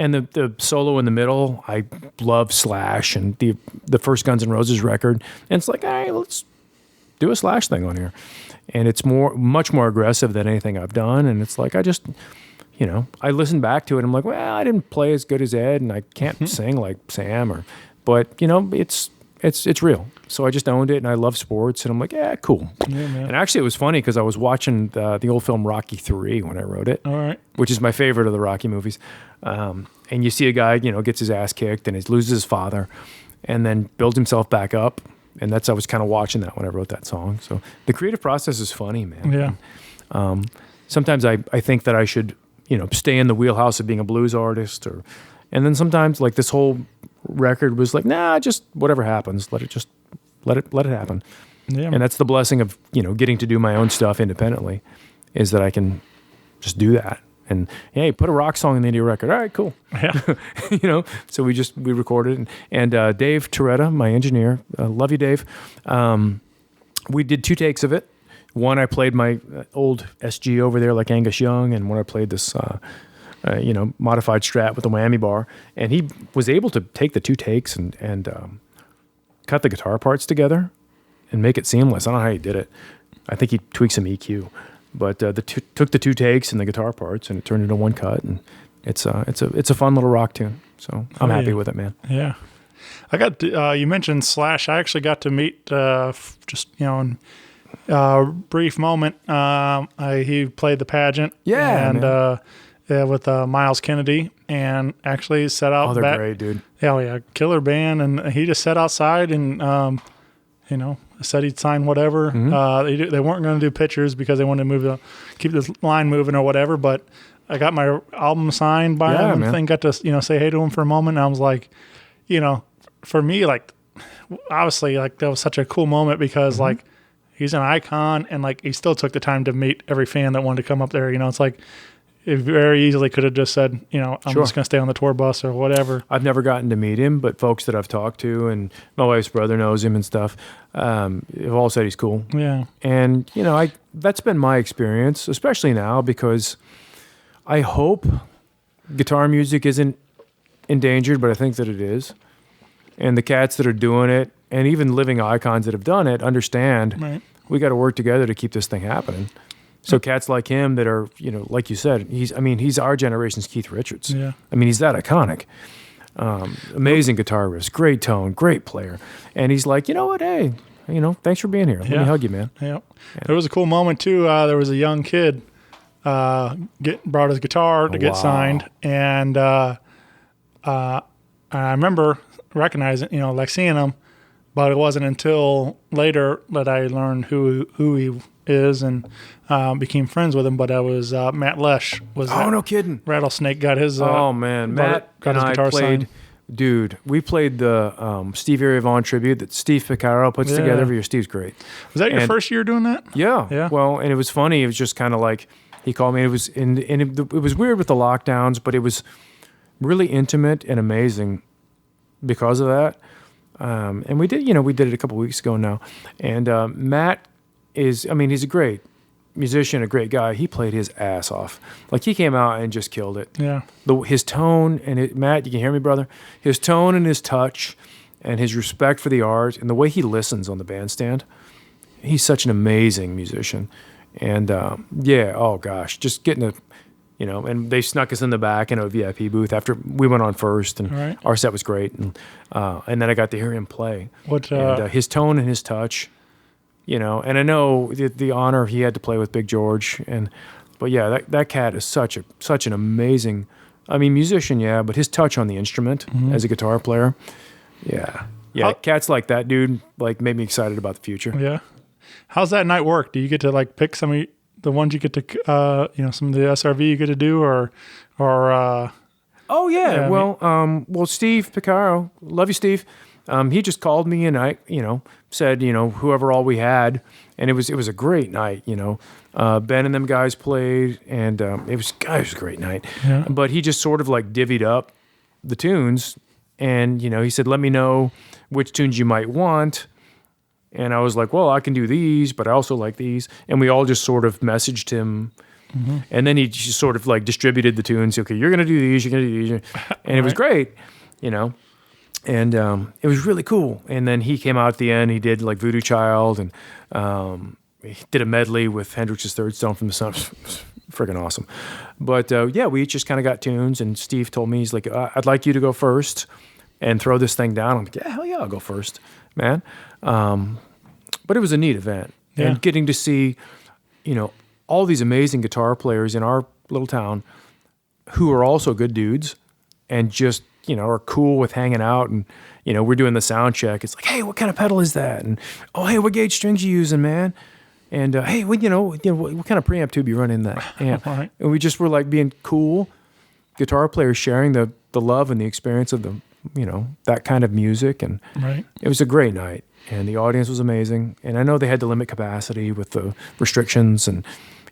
And the solo in the middle, I love Slash and the first Guns N' Roses record. And it's like, hey, let's do a Slash thing on here. And it's much more aggressive than anything I've done. And it's like, I just, I listen back to it and I'm like, well, I didn't play as good as Ed and I can't sing like Sam but it's real. So I just owned it and I love sports and I'm like, yeah, cool. Yeah, man. And actually it was funny because I was watching the old film Rocky 3 when I wrote it. All right. Which is my favorite of the Rocky movies. And you see a guy, gets his ass kicked and he loses his father and then builds himself back up. And I was kind of watching that when I wrote that song. So the creative process is funny, man. Yeah. And, sometimes I think that I should, stay in the wheelhouse of being a blues artist and then sometimes like this whole record was like, nah, just whatever happens, let it happen. Yeah. And that's the blessing of, getting to do my own stuff independently is that I can just do that. And hey, put a rock song in the indie record. All right, cool. Yeah. So we recorded it. And Dave Toretta, my engineer, love you, Dave. We did 2 takes of it. One, I played my old SG over there like Angus Young, and one I played this, modified Strat with the Miami bar. And he was able to take the 2 takes and cut the guitar parts together and make it seamless. I don't know how he did it. I think he tweaked some EQ. But took the 2 takes and the guitar parts, and it turned into one cut, and it's a fun little rock tune. So I'm happy with it, man. Yeah, I got to, you mentioned Slash. I actually got to meet just in a brief moment. He played the pageant, and with Miles Kennedy, and actually set out. Oh, they're great, dude. Yeah, killer band, and he just sat outside and said he'd sign whatever. Mm-hmm. They weren't going to do pictures because they wanted to keep this line moving or whatever. But I got my album signed by him, and got to say hey to him for a moment. And I was like, for me, like obviously, like that was such a cool moment because like he's an icon, and like he still took the time to meet every fan that wanted to come up there. It's like. It very easily could have just said, I'm just going to stay on the tour bus or whatever. I've never gotten to meet him, but folks that I've talked to, and my wife's brother knows him and stuff, have all said he's cool. Yeah. And, that's been my experience, especially now, because I hope guitar music isn't endangered, but I think that it is. And the cats that are doing it, and even living icons that have done it, understand we got to work together to keep this thing happening. So cats like him that are, like you said, he's our generation's Keith Richards. Yeah. He's that iconic. Amazing guitar riffs, great tone, great player. And he's like, you know what, hey, thanks for being here. Let me hug you, man. Yeah. There was a cool moment too. There was a young kid brought his guitar to get signed, and I remember recognizing, like seeing him, but it wasn't until later that I learned who he is and became friends with him. But I was Matt Lesh. No kidding. Rattlesnake got his. Matt got and his I guitar played. signed. Dude, we played the Steve Ray Vaughan tribute that Steve Picaro puts together every year. Steve's great. Was that your first year doing that? Yeah. Yeah. Well, and it was funny. It was just kind of like he called me. It was it was weird with the lockdowns, but it was really intimate and amazing because of that. And we did it a couple weeks ago now. And Matt is, he's a great musician, a great guy. He played his ass off. Like he came out and just killed it. Yeah. His tone and Matt, you can hear me, brother? His tone and his touch and his respect for the art and the way he listens on the bandstand. He's such an amazing musician. And oh gosh, just getting and they snuck us in the back in a VIP booth after we went on first, and our set was great. And then I got to hear him play. His tone and his touch, and I know the honor he had to play with Big George, but yeah, that cat is such an amazing, musician, but his touch on the instrument as a guitar player, cats like that, dude, like made me excited about the future. Yeah. How's that night work? Do you get to like pick some of the ones you get to, some of the SRV you get to do, or? Oh yeah. Well, Steve Picaro, love you, Steve. He just called me and I, said, whoever all we had, and it was a great night. Ben and them guys played, and it was a great night. Yeah. But he just sort of like divvied up the tunes, and he said, let me know which tunes you might want. And I was like, well, I can do these, but I also like these. And we all just sort of messaged him, And then he just sort of like distributed the tunes. Okay, you're going to do these, you're going to do these. And it was great, you know. And it was really cool. And then he came out at the end. He did like Voodoo Child, and he did a medley with Hendrix's Third Stone from the Sun. Freaking awesome. But yeah, we just kind of got tunes, and Steve told me, he's like, I'd like you to go first and throw this thing down. I'm like, yeah, hell yeah, I'll go first, man. But it was a neat event. Yeah. And getting to see, you know, all these amazing guitar players in our little town who are also good dudes and just, you know, are cool with hanging out. And, you know, we're doing the sound check. It's like, hey, what kind of pedal is that? And, oh, hey, what gauge strings you using, man? And, hey, what kind of preamp tube you running in that amp? Right. And we just were like being cool guitar players sharing the love and the experience of the, you know, that kind of music. And Right. it was a great night. And the audience was amazing. And I know they had to limit capacity with the restrictions and,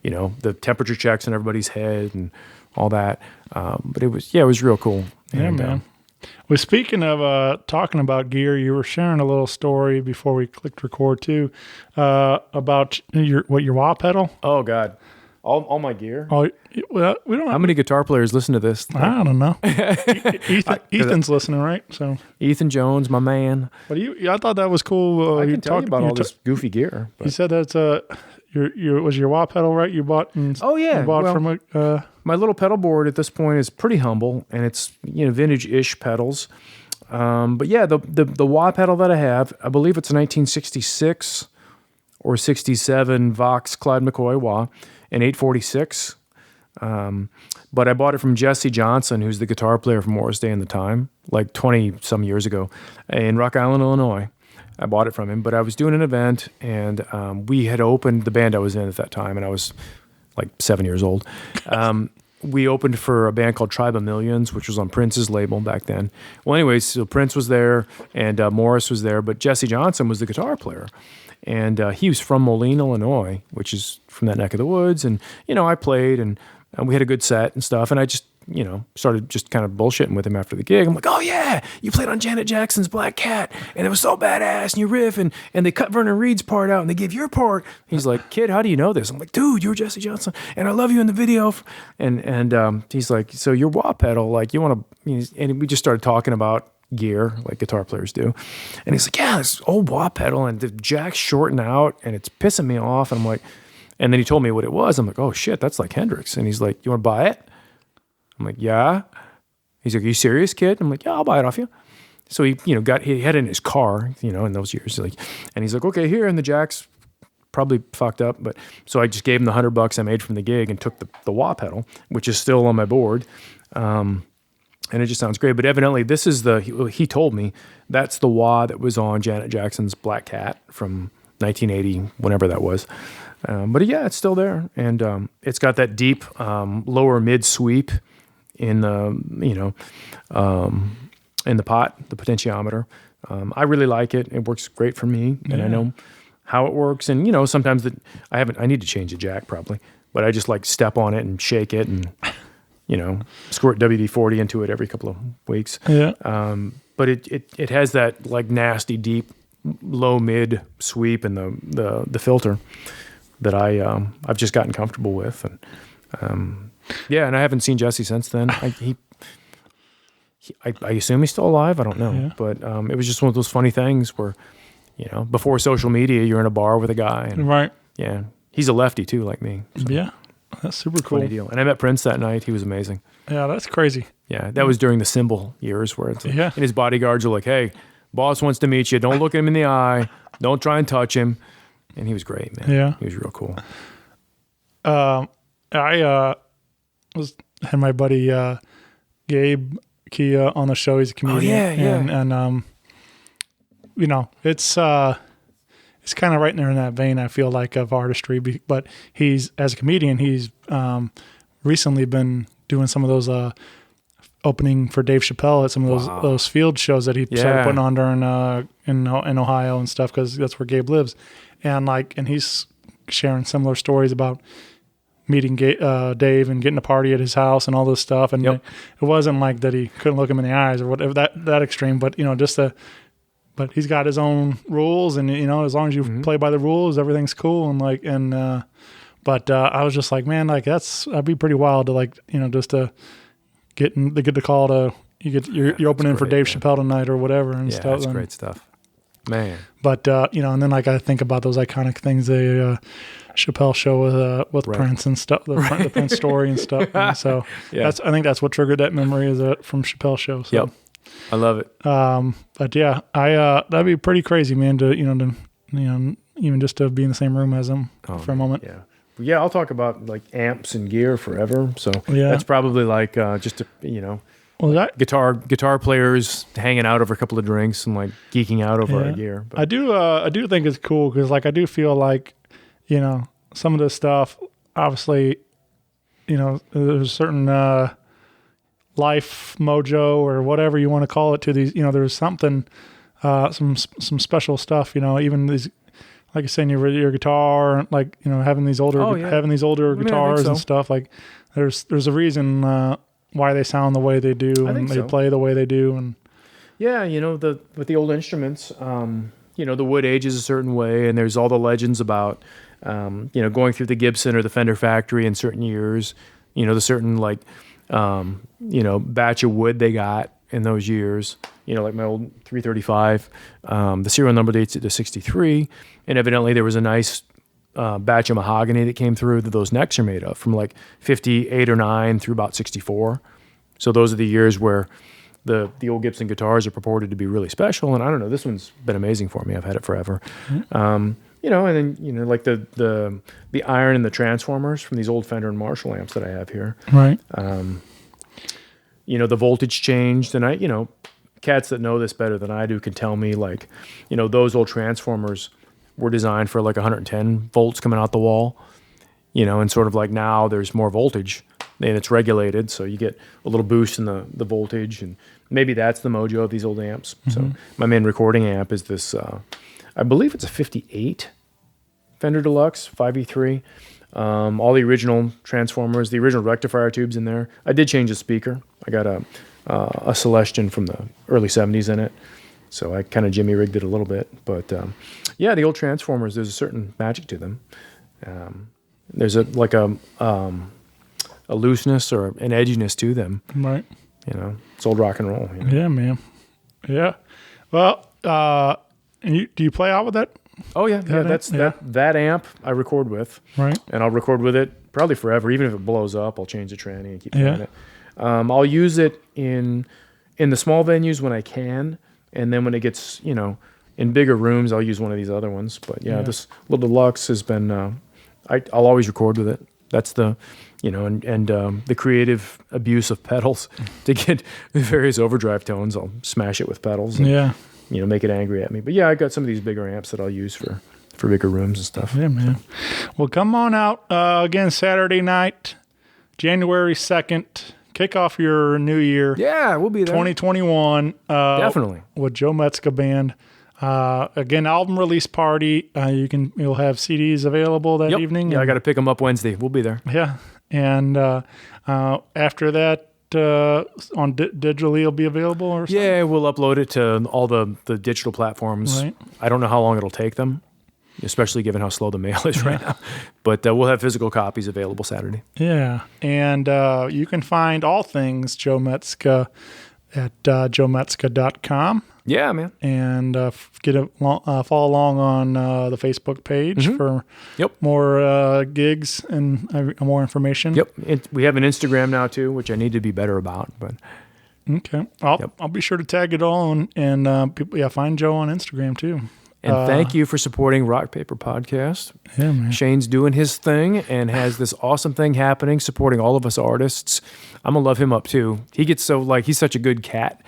you know, the temperature checks in everybody's head and all that. But it was real cool. Yeah, And, man. Well, speaking of talking about gear, you were sharing a little story before we clicked record too, about your wah pedal. Oh God, all my gear. Oh, well, we don't. How many guitar players listen to this? I don't know. Ethan's listening, right? So Ethan Jones, my man. but I thought that was cool. I can tell you about all this goofy gear. You said that's your wah pedal, right? You bought. Oh, yeah. You bought Well, from My little pedal board at this point is pretty humble, and it's, you know, vintage-ish pedals. But yeah, the wah pedal that I have, I believe it's a 1966 or 67 Vox Clyde McCoy wah, an 846. But I bought it from Jesse Johnson, who's the guitar player from Morris Day and the Time, like 20-some years ago in Rock Island, Illinois. I bought it from him, but I was doing an event, and we had opened the band I was in at that time, and I was like 7 years old. We opened for a band called Tribe of Millions, which was on Prince's label back then. Well, anyways, so Prince was there, and Morris was there, but Jesse Johnson was the guitar player. And he was from Moline, Illinois, which is from that neck of the woods. And, you know, I played, and we had a good set and stuff, and I just, you know, started just kind of bullshitting with him after the gig. I'm like, oh yeah, you played on Janet Jackson's Black Cat, and it was so badass, and you riff, and they cut Vernon Reed's part out, and they gave your part. He's like, kid, how do you know this? I'm like, dude, you were Jesse Johnson, and I love you in the video. And he's like, so your wah pedal, like, you want to, and we just started talking about gear like guitar players do. And he's like, yeah, this old wah pedal, and the jack's shorting out, and it's pissing me off. And I'm like, and then he told me what it was. I'm like, oh shit, that's like Hendrix. And he's like, you want to buy it? I'm like, yeah. He's like, are you serious, kid? I'm like, yeah, I'll buy it off you. So he, you know, he had it in his car, you know, in those years. Like, and he's like, okay, here, and the jack's probably fucked up, but so I just gave him the $100 I made from the gig and took the wah pedal, which is still on my board. And it just sounds great. But evidently, this is he told me that's the wah that was on Janet Jackson's Black Cat from 1980, whenever that was. But yeah, it's still there, and it's got that deep lower mid sweep in the in the pot, the potentiometer. I really like it. It works great for me, and I know how it works. And you know, sometimes I need to change the jack probably, but I just like step on it and shake it and you know squirt WD-40 into it every couple of weeks. Yeah. But it has that like nasty deep low mid sweep in the filter that I've just gotten comfortable with, and and I haven't seen Jesse since then. I assume he's still alive. I don't know, but it was just one of those funny things where, you know, before social media, you're in a bar with a guy, and Right. yeah, he's a lefty too, like me. So Yeah. That's super cool. funny deal. And I met Prince that night. He was amazing. Yeah, that's crazy. Yeah, that was during the cymbal years where it's like, Yeah. and his bodyguards are like, "Hey, boss wants to meet you. Don't look him in the eye. Don't try and touch him." And he was great, man. Yeah. He was real cool. I had my buddy Gabe Kia on the show. He's a comedian. And you know, it's kind of right there in that vein, I feel like, of artistry. But he's, as a comedian, he's recently been doing some of those opening for Dave Chappelle at some of those field shows that he started putting on during in Ohio and stuff, because that's where Gabe lives. And he's sharing similar stories about meeting Dave and getting a party at his house and all this stuff. And it wasn't like that he couldn't look him in the eyes or whatever, that extreme, but you know, but he's got his own rules, and you know, as long as you play by the rules, everything's cool. And But I was just like, man, like that'd be pretty wild to like, just to get the call to you're opening for Dave Chappelle tonight or whatever and stuff. That's great stuff, man. But and then like I think about those iconic things, the Chappelle show with Prince and stuff, the Prince story and stuff. And so I think that's what triggered that memory is from Chappelle show. So. Yep, I love it. But yeah, that'd be pretty crazy, man. To even just to be in the same room as him for a moment. Yeah. Yeah, I'll talk about like amps and gear forever. So that's probably like just guitar players hanging out over a couple of drinks and like geeking out over our gear. But. I do think it's cool because like I do feel like some of this stuff obviously there's a certain life mojo or whatever you want to call it to these. There's something some special stuff. Even these. Like you saying, your guitar, like having these older guitars and stuff. Like there's a reason why they sound the way they do and they play the way they do. And with the old instruments, the wood ages a certain way, and there's all the legends about going through the Gibson or the Fender factory in certain years. The certain like batch of wood they got in those years. Like my old 335, the serial number dates it to 63, and evidently there was a nice batch of mahogany that came through that those necks are made of from like 58 or 9 through about 64. So those are the years where the old Gibson guitars are purported to be really special, and I don't know, this one's been amazing for me. I've had it forever. And then like the iron and the transformers from these old Fender and Marshall amps that I have here. Right. The voltage changed, and cats that know this better than I do can tell me like, those old transformers were designed for like 110 volts coming out the wall, and sort of like now there's more voltage and it's regulated. So you get a little boost in the voltage, and maybe that's the mojo of these old amps. Mm-hmm. So my main recording amp is this, I believe it's a 58 Fender Deluxe 5E3. All the original transformers, the original rectifier tubes in there. I did change the speaker. I got a Celestion from the early 70s in it. So I kind of Jimmy rigged it a little bit. But the old transformers, there's a certain magic to them. There's a looseness or an edginess to them. Right. It's old rock and roll. Yeah, man. Yeah. Well, do you play out with that? Oh yeah, that amp I record with, right? And I'll record with it probably forever. Even if it blows up, I'll change the tranny and keep playing it. I'll use it in the small venues when I can, and then when it gets in bigger rooms, I'll use one of these other ones. But this little Deluxe has been. I'll always record with it. That's the the creative abuse of pedals to get the various overdrive tones. I'll smash it with pedals. And, make it angry at me. But I got some of these bigger amps that I'll use for bigger rooms and stuff. Yeah, man. Well, come on out again Saturday night, January 2nd. Kick off your new year. Yeah, we'll be there. 2021. Definitely. With Joe Metzka Band. Again, album release party. You'll have CDs available that evening. Yeah, I got to pick them up Wednesday. We'll be there. Yeah. And after that, digitally it'll be available or something? Yeah, we'll upload it to all the digital platforms. Right. I don't know how long it'll take them, especially given how slow the mail is right now. But we'll have physical copies available Saturday. Yeah. And you can find all things Joe Metzka at joemetzka.com. Yeah, man. And follow along on the Facebook page for more gigs and more information. Yep. We have an Instagram now too, which I need to be better about. But okay, I'll be sure to tag it all and find Joe on Instagram too. And thank you for supporting Rock Paper Podcast. Yeah, man. Shane's doing his thing and has this awesome thing happening, supporting all of us artists. I'm gonna love him up too. He gets he's such a good cat.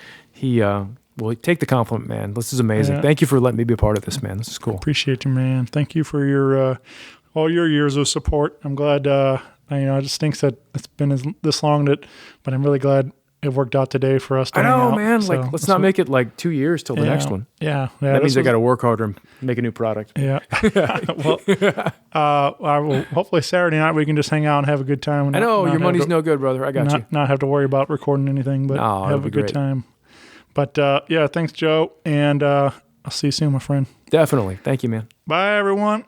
Well, take the compliment, man. This is amazing. Yeah. This for letting me be a part of this, man. This is cool. Appreciate you, man. Thank you for your all your years of support. I'm glad. It just stinks that it's been this long but I'm really glad it worked out today for us. I know, man. So let's not make it 2 years till the next one. Yeah. That means I got to work harder and make a new product. Yeah. Well, I will, hopefully Saturday night we can just hang out and have a good time. I know your money's no good, brother. I got you. Not have to worry about recording anything, but have a good time. But thanks, Joe, and I'll see you soon, my friend. Definitely. Thank you, man. Bye, everyone.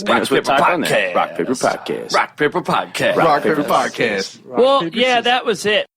Rock Paper Podcast. Rock Paper Podcast. Rock Paper Podcast. Rock Paper Podcast. Well, yeah, that was it.